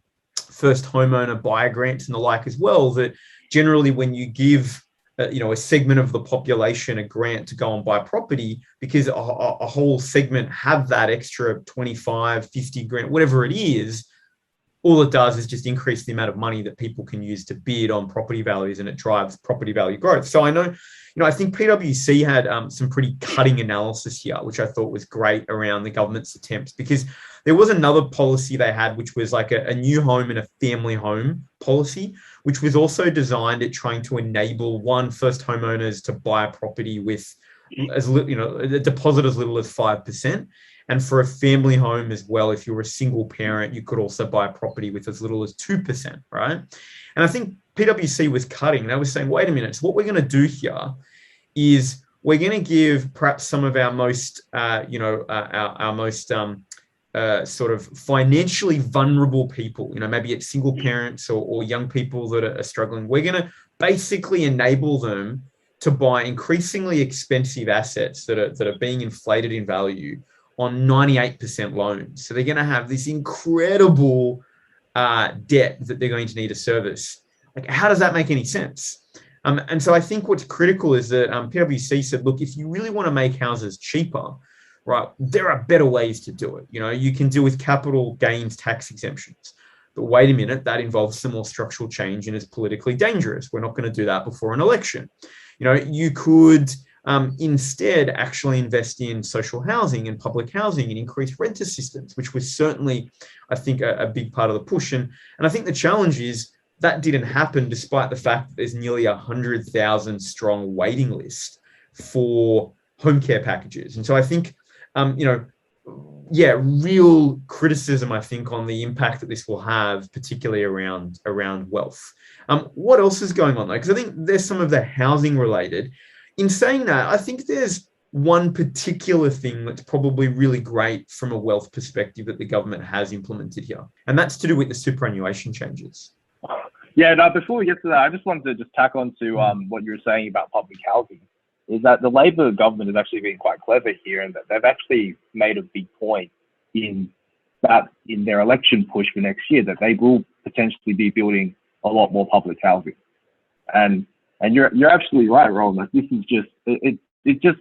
first homeowner buyer grants and the like as well, that generally when you give, a segment of the population a grant to go and buy property, because a whole segment have that extra 25, 50 grand, whatever it is, all it does is just increase the amount of money that people can use to bid on property values, and it drives property value growth. So I know, I think PwC had some pretty cutting analysis here, which I thought was great around the government's attempts, because there was another policy they had, which was like a new home and a family home policy, which was also designed at trying to enable first homeowners to buy a property with a deposit as little as 5%. And for a family home as well, if you're a single parent, you could also buy a property with as little as 2%, right? And I think PwC was cutting. They were saying, wait a minute, so what we're going to do here is we're going to give perhaps some of our most, our most sort of financially vulnerable people, maybe it's single parents or young people that are struggling. We're going to basically enable them to buy increasingly expensive assets that are being inflated in value on 98% loans. So they're going to have this incredible debt that they're going to need to service. Like, how does that make any sense? And so I think what's critical is that PwC said, look, if you really want to make houses cheaper, right, there are better ways to do it. You can deal with capital gains tax exemptions. But wait a minute, that involves some more structural change and is politically dangerous. We're not going to do that before an election. You could instead actually invest in social housing and public housing and increase rent assistance, which was certainly, I think, a big part of the push. And I think the challenge is that didn't happen despite the fact that there's nearly 100,000 strong waiting list for home care packages. And so I think, real criticism, I think, on the impact that this will have, particularly around wealth. What else is going on, though? Because I think there's some of the housing related. In saying that, I think there's one particular thing that's probably really great from a wealth perspective that the government has implemented here, and that's to do with the superannuation changes. Yeah, no, before we get to that, I just wanted to just tack on to what you were saying about public housing, is that the Labor government has actually been quite clever here, and that they've actually made a big point in their election push for next year, that they will potentially be building a lot more public housing. And you're absolutely right, Rowan. Like, this is just it's just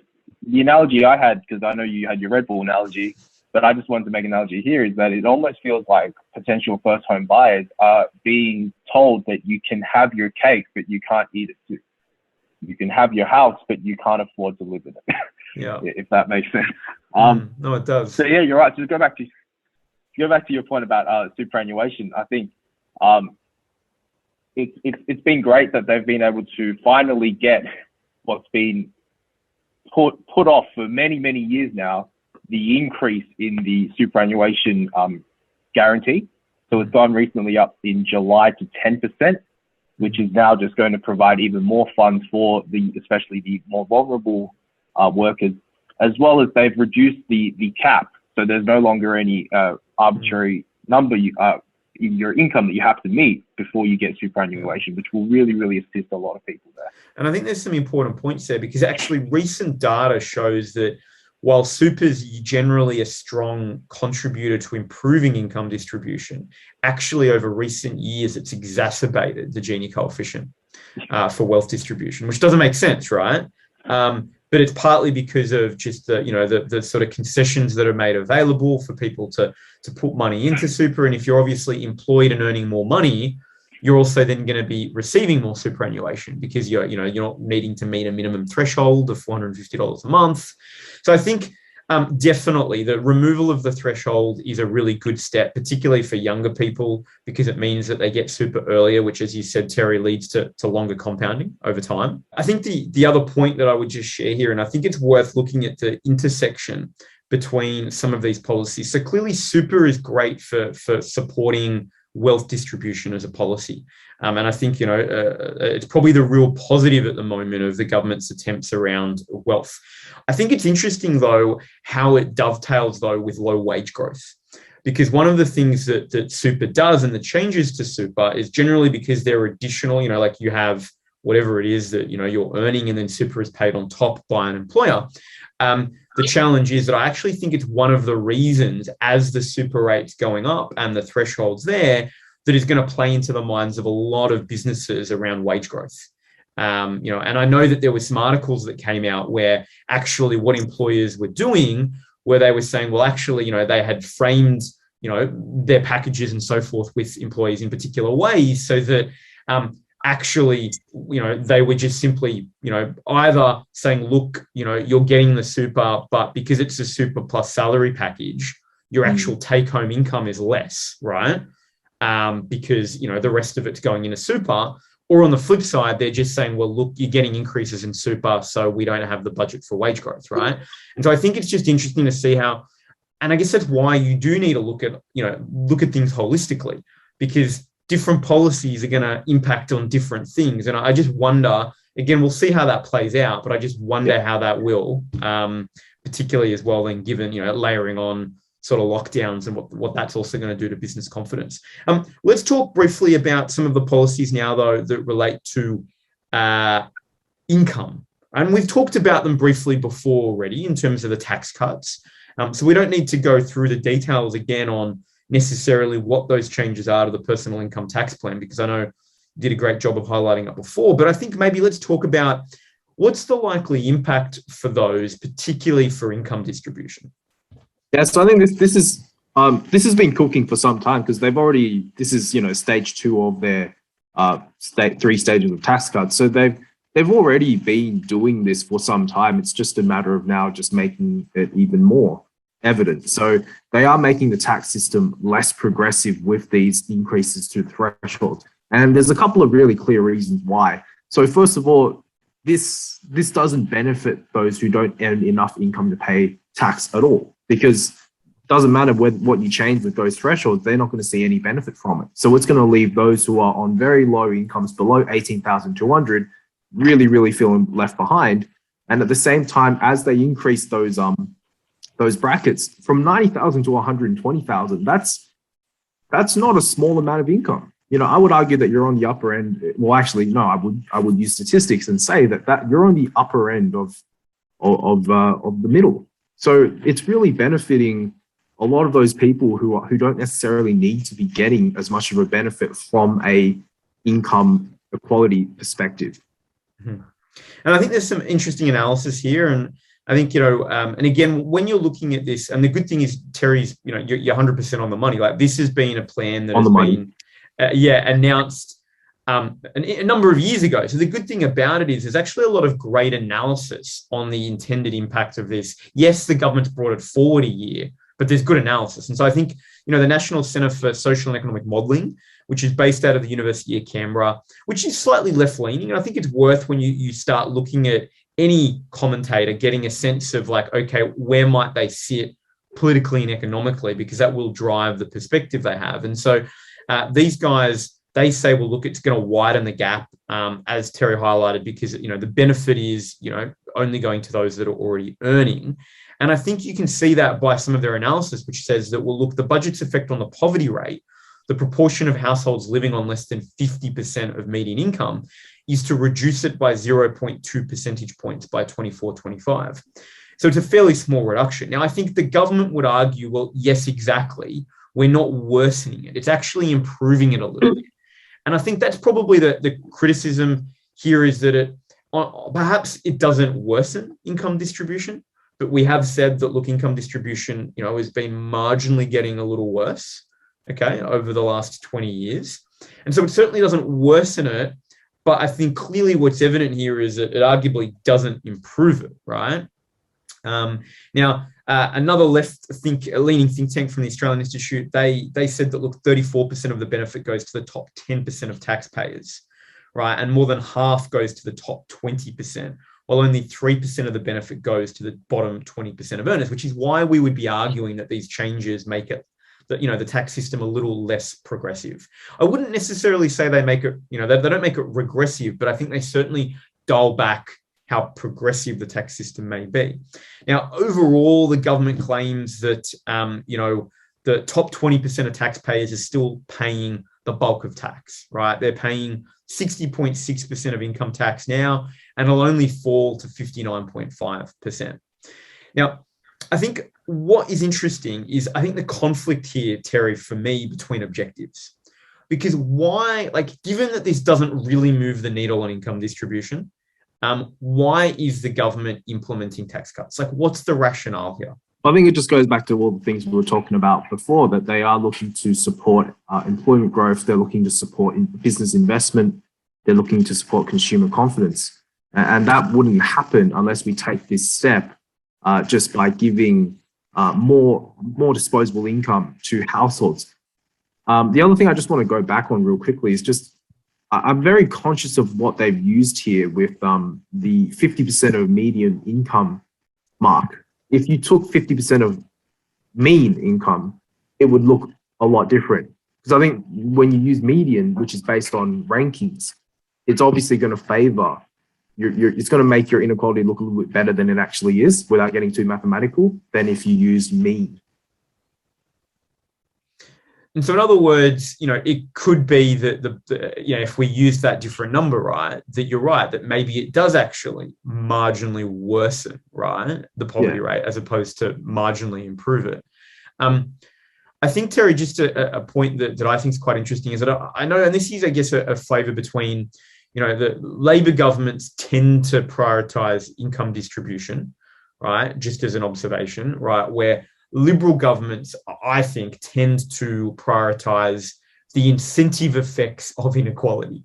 the analogy I had, because I know you had your Red Bull analogy, but I just wanted to make an analogy here, is that it almost feels like potential first home buyers are being told that you can have your cake, but you can't eat it too. You can have your house, but you can't afford to live in it. Yeah, if that makes sense. No, it does. So yeah, you're right. Just go back to your point about superannuation. I think it's been great that they've been able to finally get what's been put off for many years now, the increase in the superannuation guarantee. So it's gone recently up in July to 10%, which is now just going to provide even more funds for especially the more vulnerable workers, as well as they've reduced the cap. So there's no longer any arbitrary number in your income that you have to meet before you get superannuation, which will really assist a lot of people there. And I think there's some important points there, because actually recent data shows that while super is generally a strong contributor to improving income distribution, actually over recent years, it's exacerbated the Gini coefficient for wealth distribution, which doesn't make sense, right? But it's partly because of just the sort of concessions that are made available for people to put money into super. And if you're obviously employed and earning more money, you're also then going to be receiving more superannuation, because you're not needing to meet a minimum threshold of $450 a month. So I think definitely the removal of the threshold is a really good step, particularly for younger people, because it means that they get super earlier, which, as you said, Terry, leads to longer compounding over time. I think the other point that I would just share here, and I think it's worth looking at the intersection between some of these policies. So clearly super is great for supporting wealth distribution as a policy. And I think, it's probably the real positive at the moment of the government's attempts around wealth. I think it's interesting, though, how it dovetails, though, with low wage growth. Because one of the things that super does and the changes to super is generally because there are additional, like you have whatever it is that, you're earning, and then super is paid on top by an employer. The challenge is that I actually think it's one of the reasons, as the super rate's going up and the thresholds there, that is going to play into the minds of a lot of businesses around wage growth. And I know that there were some articles that came out where actually what employers were doing, where they were saying, well, actually, they had framed, their packages and so forth with employees in particular ways, so that actually, they were just simply, either saying, look, you're getting the super, but because it's a super plus salary package, your actual take-home income is less, right? Because, the rest of it's going into super. Or on the flip side, they're just saying, well, look, you're getting increases in super, so we don't have the budget for wage growth, right? And so I think it's just interesting to see how, and I guess that's why you do need to look at things holistically, because different policies are going to impact on different things. And I just wonder, again, we'll see how that plays out, but I just wonder how that will, particularly as well, then given, layering on sort of lockdowns and what that's also going to do to business confidence. Let's talk briefly about some of the policies now, though, that relate to income. And we've talked about them briefly before already in terms of the tax cuts. So we don't need to go through the details again on necessarily what those changes are to the personal income tax plan, because I know you did a great job of highlighting it before. But I think maybe let's talk about what's the likely impact for those, particularly for income distribution. Yeah, so I think this has been cooking for some time, because this is stage 2 of their 3 stages of tax cuts. So they've already been doing this for some time. It's just a matter of now just making it even more evident. So they are making the tax system less progressive with these increases to thresholds. And there's a couple of really clear reasons why. So first of all, this doesn't benefit those who don't earn enough income to pay tax at all, because it doesn't matter what you change with those thresholds, they're not going to see any benefit from it. So it's going to leave those who are on very low incomes below 18,200 really, really feeling left behind. And at the same time, as they increase those brackets from 90,000 to 120,000, that's not a small amount of income. I would argue that you're on the upper end. Well, actually, no, I would use statistics and say that you're on the upper end of the middle. So it's really benefiting a lot of those people who don't necessarily need to be getting as much of a benefit from a income equality perspective. Mm-hmm. And I think there's some interesting analysis here. And I think, and again, when you're looking at this, and the good thing is, Terry's, you're 100% on the money. Like, this has been a plan that has been, announced a number of years ago. So the good thing about it is there's actually a lot of great analysis on the intended impact of this. Yes, the government's brought it forward a year, but there's good analysis. And so I think, the National Centre for Social and Economic Modelling, which is based out of the University of Canberra, which is slightly left-leaning. And I think it's worth, when you start looking at any commentator, getting a sense of like, okay, where might they sit politically and economically, because that will drive the perspective they have. And so these guys, they say, well, look, it's going to widen the gap, as Terry highlighted, because, the benefit is, only going to those that are already earning. And I think you can see that by some of their analysis, which says that, well, look, the budget's effect on the poverty rate, the proportion of households living on less than 50% of median income, is to reduce it by 0.2 percentage points by 24-25. So it's a fairly small reduction. Now, I think the government would argue, well, yes, exactly. We're not worsening it. It's actually improving it a little bit. And I think that's probably the criticism here, is that perhaps it doesn't worsen income distribution, but we have said that, look, income distribution, has been marginally getting a little worse, okay, over the last 20 years. And so it certainly doesn't worsen it, but I think clearly what's evident here is that it arguably doesn't improve it, right? Now, another left-leaning think tank from the Australian Institute, they said that, look, 34% of the benefit goes to the top 10% of taxpayers, right? And more than half goes to the top 20%, while only 3% of the benefit goes to the bottom 20% of earners, which is why we would be arguing that these changes make it, the tax system a little less progressive. I wouldn't necessarily say they make it, they don't make it regressive, but I think they certainly dial back how progressive the tax system may be. Now, overall, the government claims that, the top 20% of taxpayers are still paying the bulk of tax, right? They're paying 60.6% of income tax now, and it'll only fall to 59.5%. Now, I think what is interesting is I think the conflict here, Terry, for me, between objectives. Because why, given that this doesn't really move the needle on income distribution, why is the government implementing tax cuts? What's the rationale here? I think it just goes back to all the things we were talking about before, that they are looking to support employment growth. They're looking to support business investment. They're looking to support consumer confidence. And that wouldn't happen unless we take this step just by giving more disposable income to households. The other thing I just want to go back on real quickly is just, I'm very conscious of what they've used here with the 50% of median income mark. If you took 50% of mean income, it would look a lot different. Because I think when you use median, which is based on rankings, it's obviously going to favor, it's going to make your inequality look a little bit better than it actually is without getting too mathematical than if you use mean. And so in other words, it could be that if we use that different number, right, that you're right, that maybe it does actually marginally worsen, right, the poverty rate as opposed to marginally improve it. I think, Terry, just a point that I think is quite interesting is that I know, and this is, I guess, a flavour between, the Labor governments tend to prioritise income distribution, right, just as an observation, right, where Liberal governments, I think, tend to prioritise the incentive effects of inequality.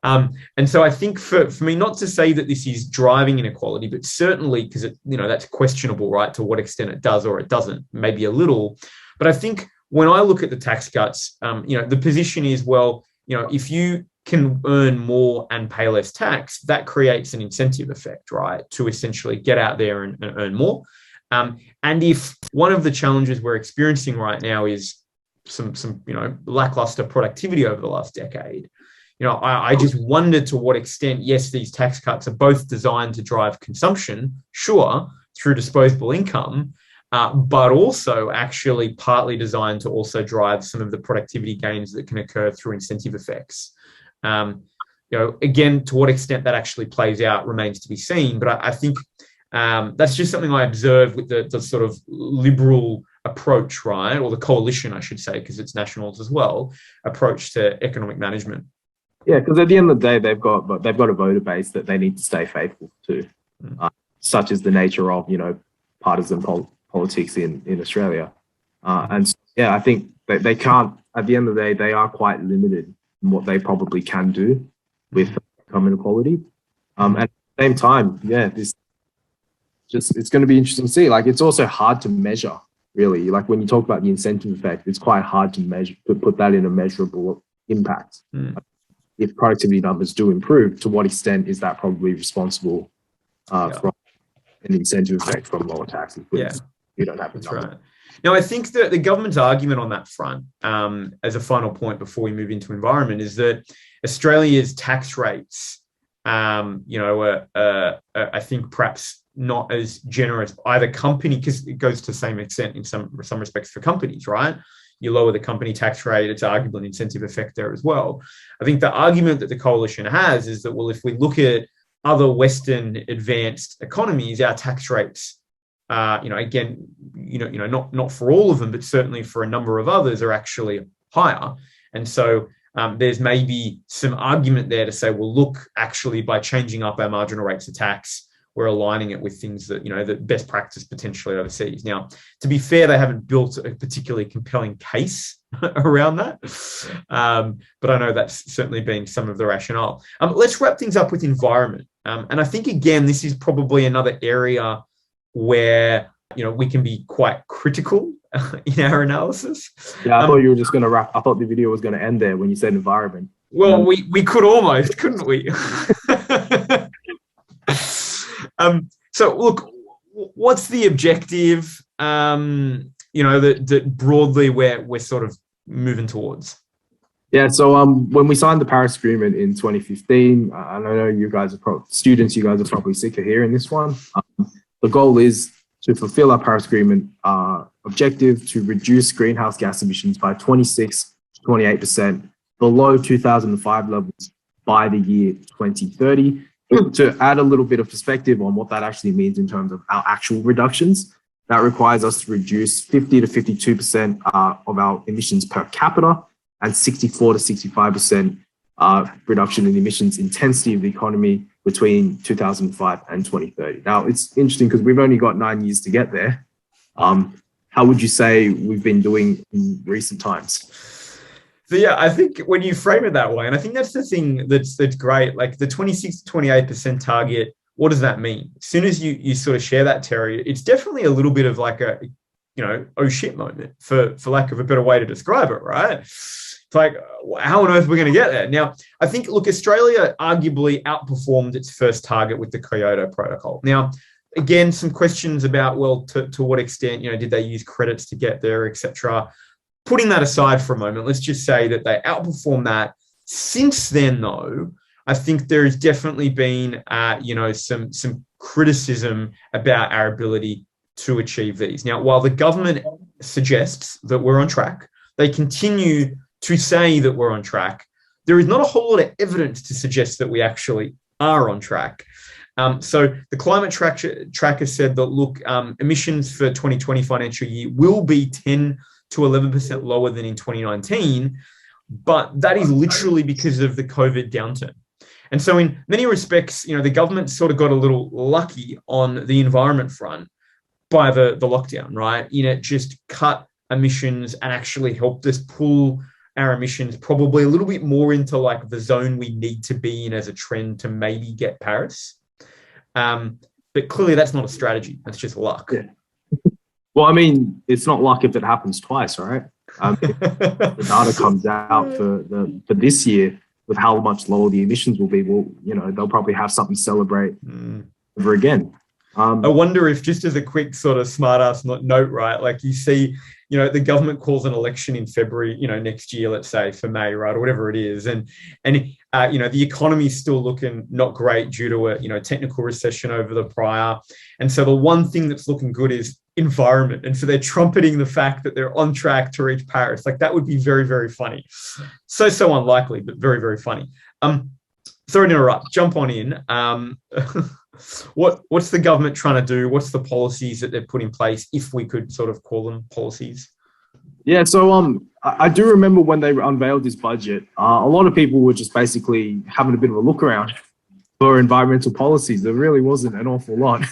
And so I think for me, not to say that this is driving inequality, but certainly because that's questionable, right, to what extent it does or it doesn't, maybe a little. But I think when I look at the tax cuts, the position is, well, if you can earn more and pay less tax, that creates an incentive effect, right, to essentially get out there and earn more. And if one of the challenges we're experiencing right now is some lackluster productivity over the last decade, I just wonder to what extent, yes, these tax cuts are both designed to drive consumption, sure, through disposable income, but also actually partly designed to also drive some of the productivity gains that can occur through incentive effects. Again, to what extent that actually plays out remains to be seen, but I think that's just something I observe with the sort of Liberal approach, right, or the coalition, I should say, because it's Nationals as well, approach to economic management. Yeah, because at the end of the day, they've got a voter base that they need to stay faithful to, such as the nature of partisan politics in Australia. And so, yeah, I think they can't. At the end of the day, they are quite limited in what they probably can do with income inequality. And at the same time, yeah, it's going to be interesting to see. It's also hard to measure, really. When you talk about the incentive effect, it's quite hard to measure, to put that in a measurable impact. If productivity numbers do improve, to what extent is that probably responsible from an incentive effect from lower taxes? You don't have the number. Right. Now, I think that the government's argument on that front, as a final point before we move into environment, is that Australia's tax rates, I think perhaps not as generous either company, because it goes to the same extent in some respects for companies, right? You lower the company tax rate, it's arguably an incentive effect there as well. I think the argument that the coalition has is that, well, if we look at other Western advanced economies, our tax rates, again, not for all of them, but certainly for a number of others, are actually higher. And so there's maybe some argument there to say, well, look, actually, by changing up our marginal rates of tax, we're aligning it with things that, that best practice potentially overseas. Now, to be fair, they haven't built a particularly compelling case around that. But I know that's certainly been some of the rationale. Let's wrap things up with environment. And I think, again, this is probably another area where, we can be quite critical in our analysis. Yeah, I thought you were just going to wrap. I thought the video was going to end there when you said environment. Well, we could almost, couldn't we? So look, what's the objective? That broadly we're sort of moving towards. Yeah, so when we signed the Paris Agreement in 2015, and I know you guys are students, you guys are probably sick of hearing this one. The goal is to fulfill our Paris Agreement objective to reduce greenhouse gas emissions by 26 to 28% below 2005 levels by the year 2030. To add a little bit of perspective on what that actually means in terms of our actual reductions, that requires us to reduce 50 to 52% of our emissions per capita and 64 to 65% reduction in emissions intensity of the economy between 2005 and 2030. Now, it's interesting because we've only got 9 years to get there. How would you say we've been doing in recent times? So yeah, I think when you frame it that way, and I think that's the thing that's great, like the 26 to 28% target, what does that mean? As soon as you sort of share that, Terry, it's definitely a little bit of like a, oh shit moment, for lack of a better way to describe it, right? It's like, how on earth are we going to get there? Now, I think, look, Australia arguably outperformed its first target with the Kyoto Protocol. Now, again, some questions about, well, to what extent, did they use credits to get there, etc. Putting that aside for a moment, let's just say that they outperformed that. Since then, though, I think there has definitely been, some criticism about our ability to achieve these. Now, while the government suggests that we're on track, they continue to say that we're on track. There is not a whole lot of evidence to suggest that we actually are on track. So the climate tracker said that, look, emissions for 2020 financial year will be 10 to 11% lower than in 2019, but that is literally because of the COVID downturn. And so in many respects, the government sort of got a little lucky on the environment front by the lockdown, right? Just cut emissions and actually helped us pull our emissions probably a little bit more into like the zone we need to be in as a trend to maybe get Paris. But clearly that's not a strategy. That's just luck. Yeah. Well, I mean, it's not luck if it happens twice, right? The data comes out for this year with how much lower the emissions will be. Well, they'll probably have something to celebrate over again. I wonder if, just as a quick sort of smart ass note, right? Like you see, the government calls an election in February, next year, let's say for May, right, or whatever it is, and the economy is still looking not great due to a technical recession over the prior, and so the one thing that's looking good is environment, and so they're trumpeting the fact that they're on track to reach Paris. Like that would be very, very funny. So unlikely, but very, very funny. Sorry to interrupt. Jump on in. What's the government trying to do? What's the policies that they've put in place, if we could sort of call them policies? Yeah, so I do remember when they unveiled this budget, a lot of people were just basically having a bit of a look around for environmental policies. There really wasn't an awful lot.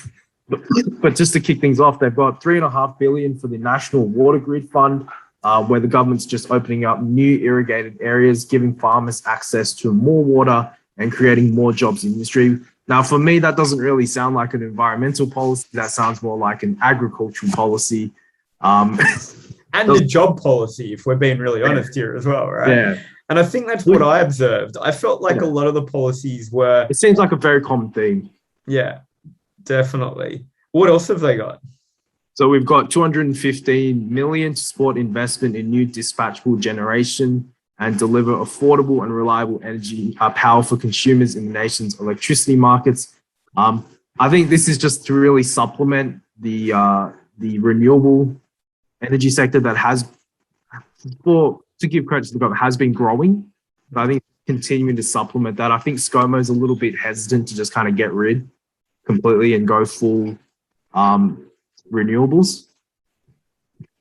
But just to kick things off, they've got $3.5 billion for the National Water Grid Fund, where the government's just opening up new irrigated areas, giving farmers access to more water and creating more jobs in the industry. Now, for me, that doesn't really sound like an environmental policy. That sounds more like an agricultural policy. And the job policy, if we're being really honest here as well, right? Yeah. And I think that's what I observed. I felt like a lot of the policies were... It seems like a very common theme. Yeah, definitely. What else have they got? So we've got $215 million to support investment in new dispatchable generation and deliver affordable and reliable energy power for consumers in the nation's electricity markets. I think this is just to really supplement the renewable energy sector that has, to give credit to the government, has been growing. But I think continuing to supplement that. I think ScoMo's a little bit hesitant to just kind of get rid completely and go full renewables.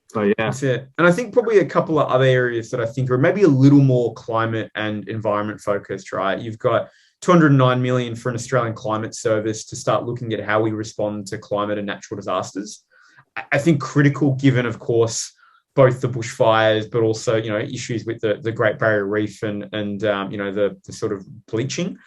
So yeah, that's it. And I think probably a couple of other areas that I think are maybe a little more climate and environment focused, right? You've got $209 million for an Australian climate service to start looking at how we respond to climate and natural disasters. I think critical, given, of course, both the bushfires, but also, issues with the Great Barrier Reef and the sort of bleaching.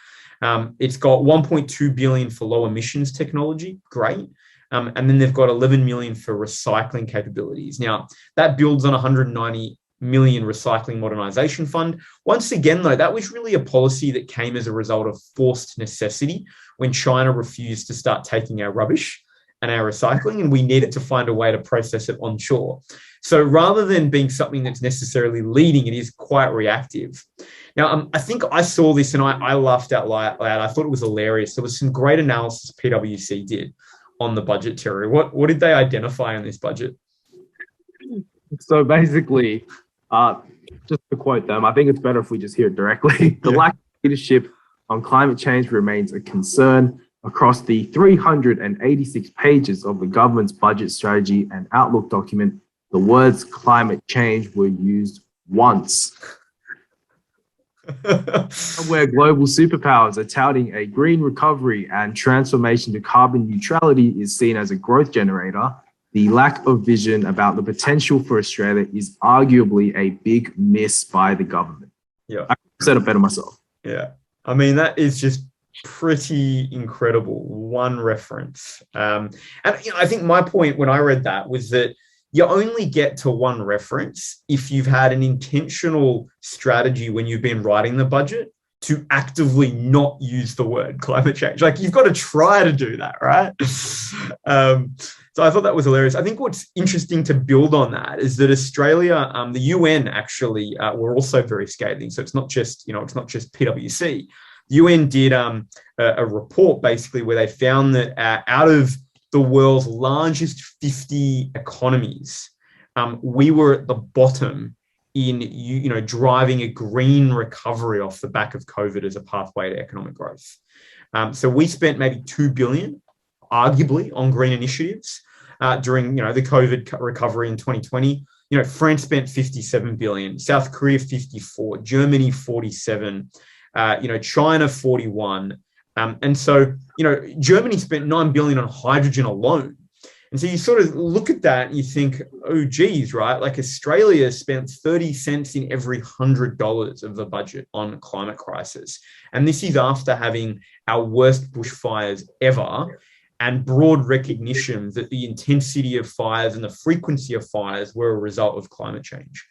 It's got $1.2 billion for low emissions technology. Great. And then they've got $11 million for recycling capabilities. Now, that builds on $190 million recycling modernization fund. Once again, though, that was really a policy that came as a result of forced necessity when China refused to start taking our rubbish and our recycling, and we needed to find a way to process it onshore. So rather than being something that's necessarily leading, it is quite reactive. Now, I think I saw this and I laughed out loud. I thought it was hilarious. There was some great analysis PwC did on the budget, Terry. What did they identify in this budget? So basically, just to quote them, I think it's better if we just hear it directly. The lack of leadership on climate change remains a concern. Across the 386 pages of the government's budget strategy and outlook document, the words climate change were used once. Where global superpowers are touting a green recovery and transformation to carbon neutrality is seen as a growth generator, the lack of vision about the potential for Australia is arguably a big miss by the government. Yeah, I said it better myself. Yeah, I mean, that is just pretty incredible. One reference. And I think my point when I read that was that you only get to one reference if you've had an intentional strategy when you've been writing the budget to actively not use the word climate change. Like, you've got to try to do that, right? So I thought that was hilarious. I think what's interesting to build on that is that Australia, the UN actually were also very scathing. So it's not just PwC. The UN did a report basically where they found that out of the world's largest 50 economies, we were at the bottom in driving a green recovery off the back of COVID as a pathway to economic growth. So we spent maybe $2 billion, arguably, on green initiatives during the COVID recovery in 2020. France spent $57 billion, South Korea $54, Germany $47. China 41. And so, Germany spent $9 billion on hydrogen alone. And so you sort of look at that and you think, oh, geez, right? Like, Australia spent 30 cents in every $100 of the budget on climate crisis. And this is after having our worst bushfires ever and broad recognition that the intensity of fires and the frequency of fires were a result of climate change.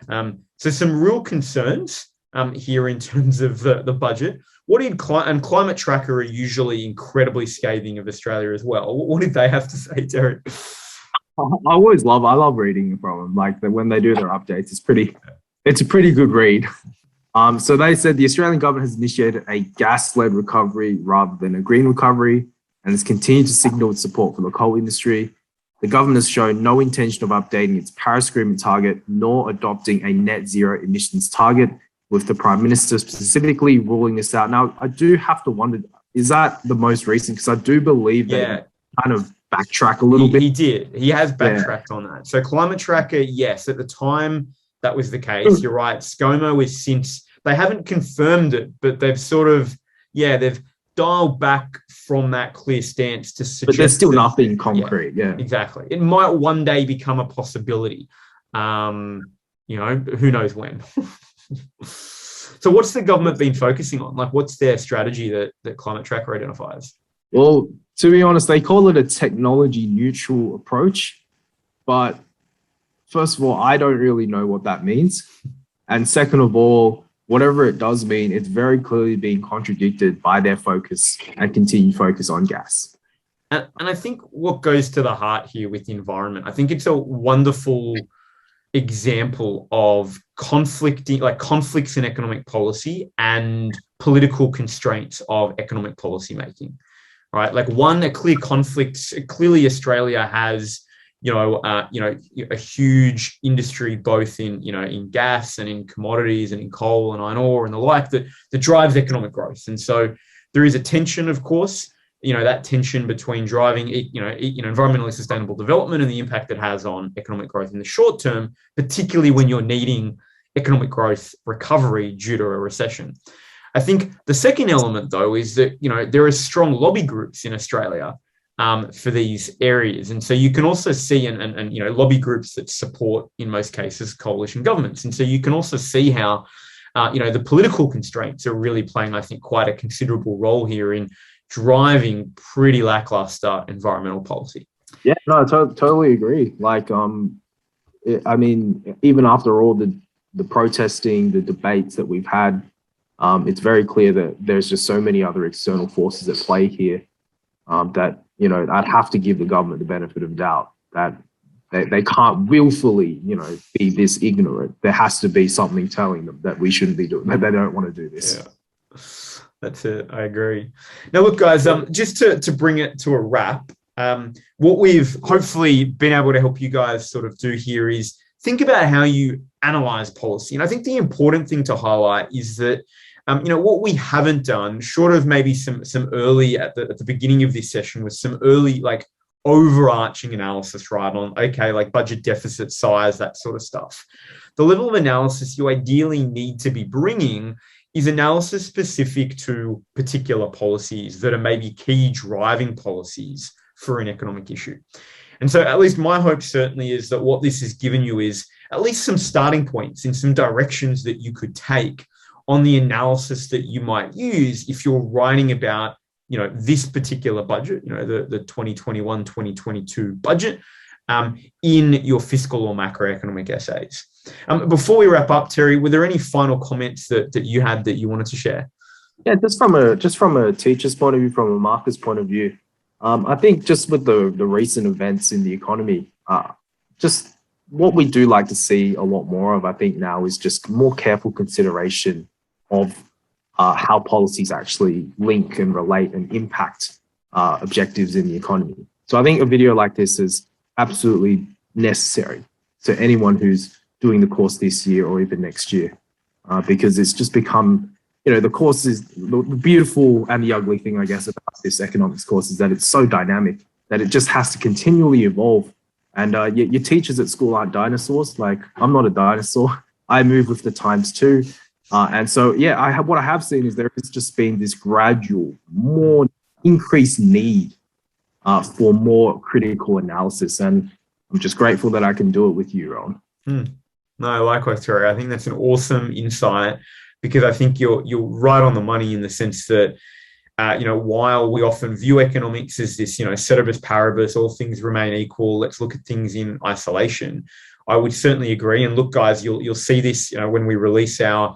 So some real concerns here in terms of the budget. What did and Climate Tracker are usually incredibly scathing of Australia as well. What did they have to say, Terry? I love reading from them. Like, when they do their updates, it's a pretty good read. So they said the Australian government has initiated a gas-led recovery rather than a green recovery, and has continued to signal its support for the coal industry. The government has shown no intention of updating its Paris Agreement target, nor adopting a net zero emissions target, with the Prime Minister specifically ruling this out. Now, I do have to wonder, is that the most recent? Because I do believe that kind of backtrack a little bit. He did. He has backtracked on that. So Climate Tracker, yes, at the time that was the case. You're right. ScoMo is since, they haven't confirmed it, but they've sort of, they've dialed back from that clear stance to suggest. But there's still nothing concrete. Yeah, exactly. It might one day become a possibility. Who knows when. So what's the government been focusing on? Like, what's their strategy that Climate Tracker identifies? Well, to be honest, they call it a technology neutral approach. But first of all, I don't really know what that means. And second of all, whatever it does mean, it's very clearly being contradicted by their focus and continued focus on gas. And I think what goes to the heart here with the environment, I think it's a wonderful example of conflicts in economic policy and political constraints of economic policy making, right? Like, a clear conflict. Clearly, Australia has, a huge industry both in gas and in commodities and in coal and iron ore and the like that drives economic growth. And so there is a tension, of course. That tension between driving, environmentally sustainable development and the impact it has on economic growth in the short term, particularly when you're needing economic growth recovery due to a recession. I think the second element, though, is that, there are strong lobby groups in Australia for these areas. And so you can also see, and lobby groups that support, in most cases, coalition governments. And so you can also see how, the political constraints are really playing, I think, quite a considerable role here in driving pretty lackluster environmental policy. Yeah, no, I totally agree. Like, even after all the the protesting, the debates that we've had, it's very clear that there's just so many other external forces at play here that, you know, I'd have to give the government the benefit of doubt that they can't willfully, you know, be this ignorant. There has to be something telling them that we shouldn't be doing, that they don't want to do this. Yeah, that's it. I agree. Now, look, guys, just to bring it to a wrap, what we've hopefully been able to help you guys sort of do here is think about how you analyze policy. And I think the important thing to highlight is that, you know, what we haven't done, short of maybe some early at the beginning of this session, was some early, like, overarching analysis, right, on, okay, like budget deficit size, that sort of stuff. The level of analysis you ideally need to be bringing is analysis specific to particular policies that are maybe key driving policies for an economic issue. And so at least my hope certainly is that what this has given you is at least some starting points in some directions that you could take on the analysis that you might use if you're writing about, you know, this particular budget, you know, the 2021-2022 budget, in your fiscal or macroeconomic essays. Before we wrap up, Terry, were there any final comments that you had that you wanted to share? Yeah, just from a teacher's point of view, from a marker's point of view, I think just with the recent events in the economy, just what we do like to see a lot more of, I think now, is just more careful consideration of how policies actually link and relate and impact objectives in the economy. So I think a video like this is absolutely necessary to anyone who's doing the course this year or even next year, because it's just become, you know, the course is the beautiful and the ugly thing, I guess, about this economics course is that it's so dynamic that it just has to continually evolve. And your teachers at school aren't dinosaurs. Like, I'm not a dinosaur. I move with the times too. And so, yeah, what I have seen is there has just been this gradual, more increased need for more critical analysis. And I'm just grateful that I can do it with you, Rowan. No, likewise, Terry. I think that's an awesome insight, because I think you're right on the money in the sense that, you know, while we often view economics as this, you know, ceteris paribus, all things remain equal, let's look at things in isolation, I would certainly agree. And look, guys, you'll see this, you know, when we release our,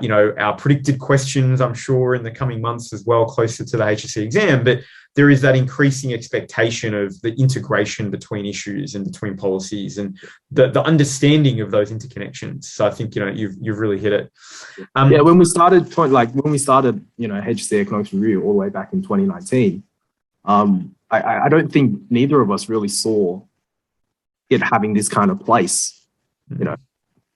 you know, our predicted questions, I'm sure, in the coming months as well, closer to the HSC exam. But there is that increasing expectation of the integration between issues and between policies and the understanding of those interconnections. So I think, you know, you've really hit it. Yeah, when we started, you know, HSC Economics Review all the way back in 2019, I don't think neither of us really saw it having this kind of place. You know,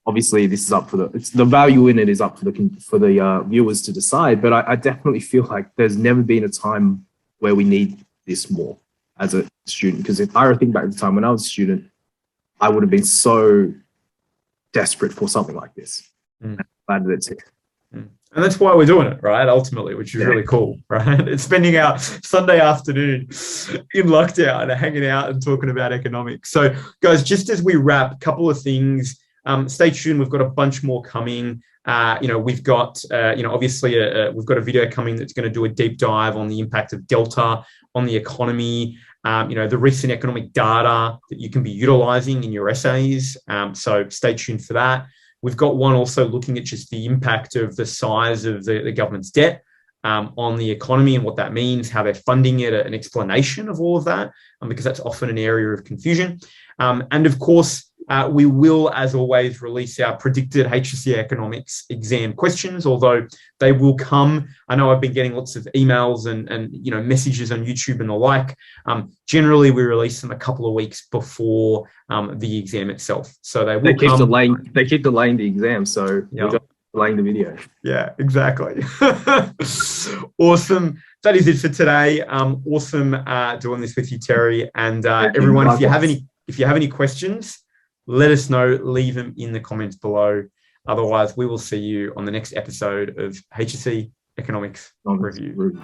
obviously this is up for the value in it is up for the viewers to decide. But I definitely feel like there's never been a time where we need this more as a student. Because if I think back to the time when I was a student, I would have been so desperate for something like this. I'm glad that it's here. And that's why we're doing it, right? Ultimately, which is really cool, right? It's spending our Sunday afternoon in lockdown, hanging out and talking about economics. So, guys, just as we wrap, a couple of things. Stay tuned. We've got a bunch more coming. You know, we've got, you know, obviously, we've got a video coming that's going to do a deep dive on the impact of Delta on the economy. You know, the recent economic data that you can be utilizing in your essays. So stay tuned for that. We've got one also looking at just the impact of the size of the government's debt on the economy and what that means, how they're funding it, an explanation of all of that, because that's often an area of confusion. And of course, we will, as always, release our predicted HSC Economics exam questions, although they will come. I know I've been getting lots of emails and you know, messages on YouTube and the like. Generally, we release them a couple of weeks before the exam itself. So they keep delaying the exam, so we're delaying the video. Yeah, exactly. Awesome. That is it for today. Awesome doing this with you, Terry. And everyone, if you have any questions, let us know. Leave them in the comments below. Otherwise, we will see you on the next episode of HSC Economics Review.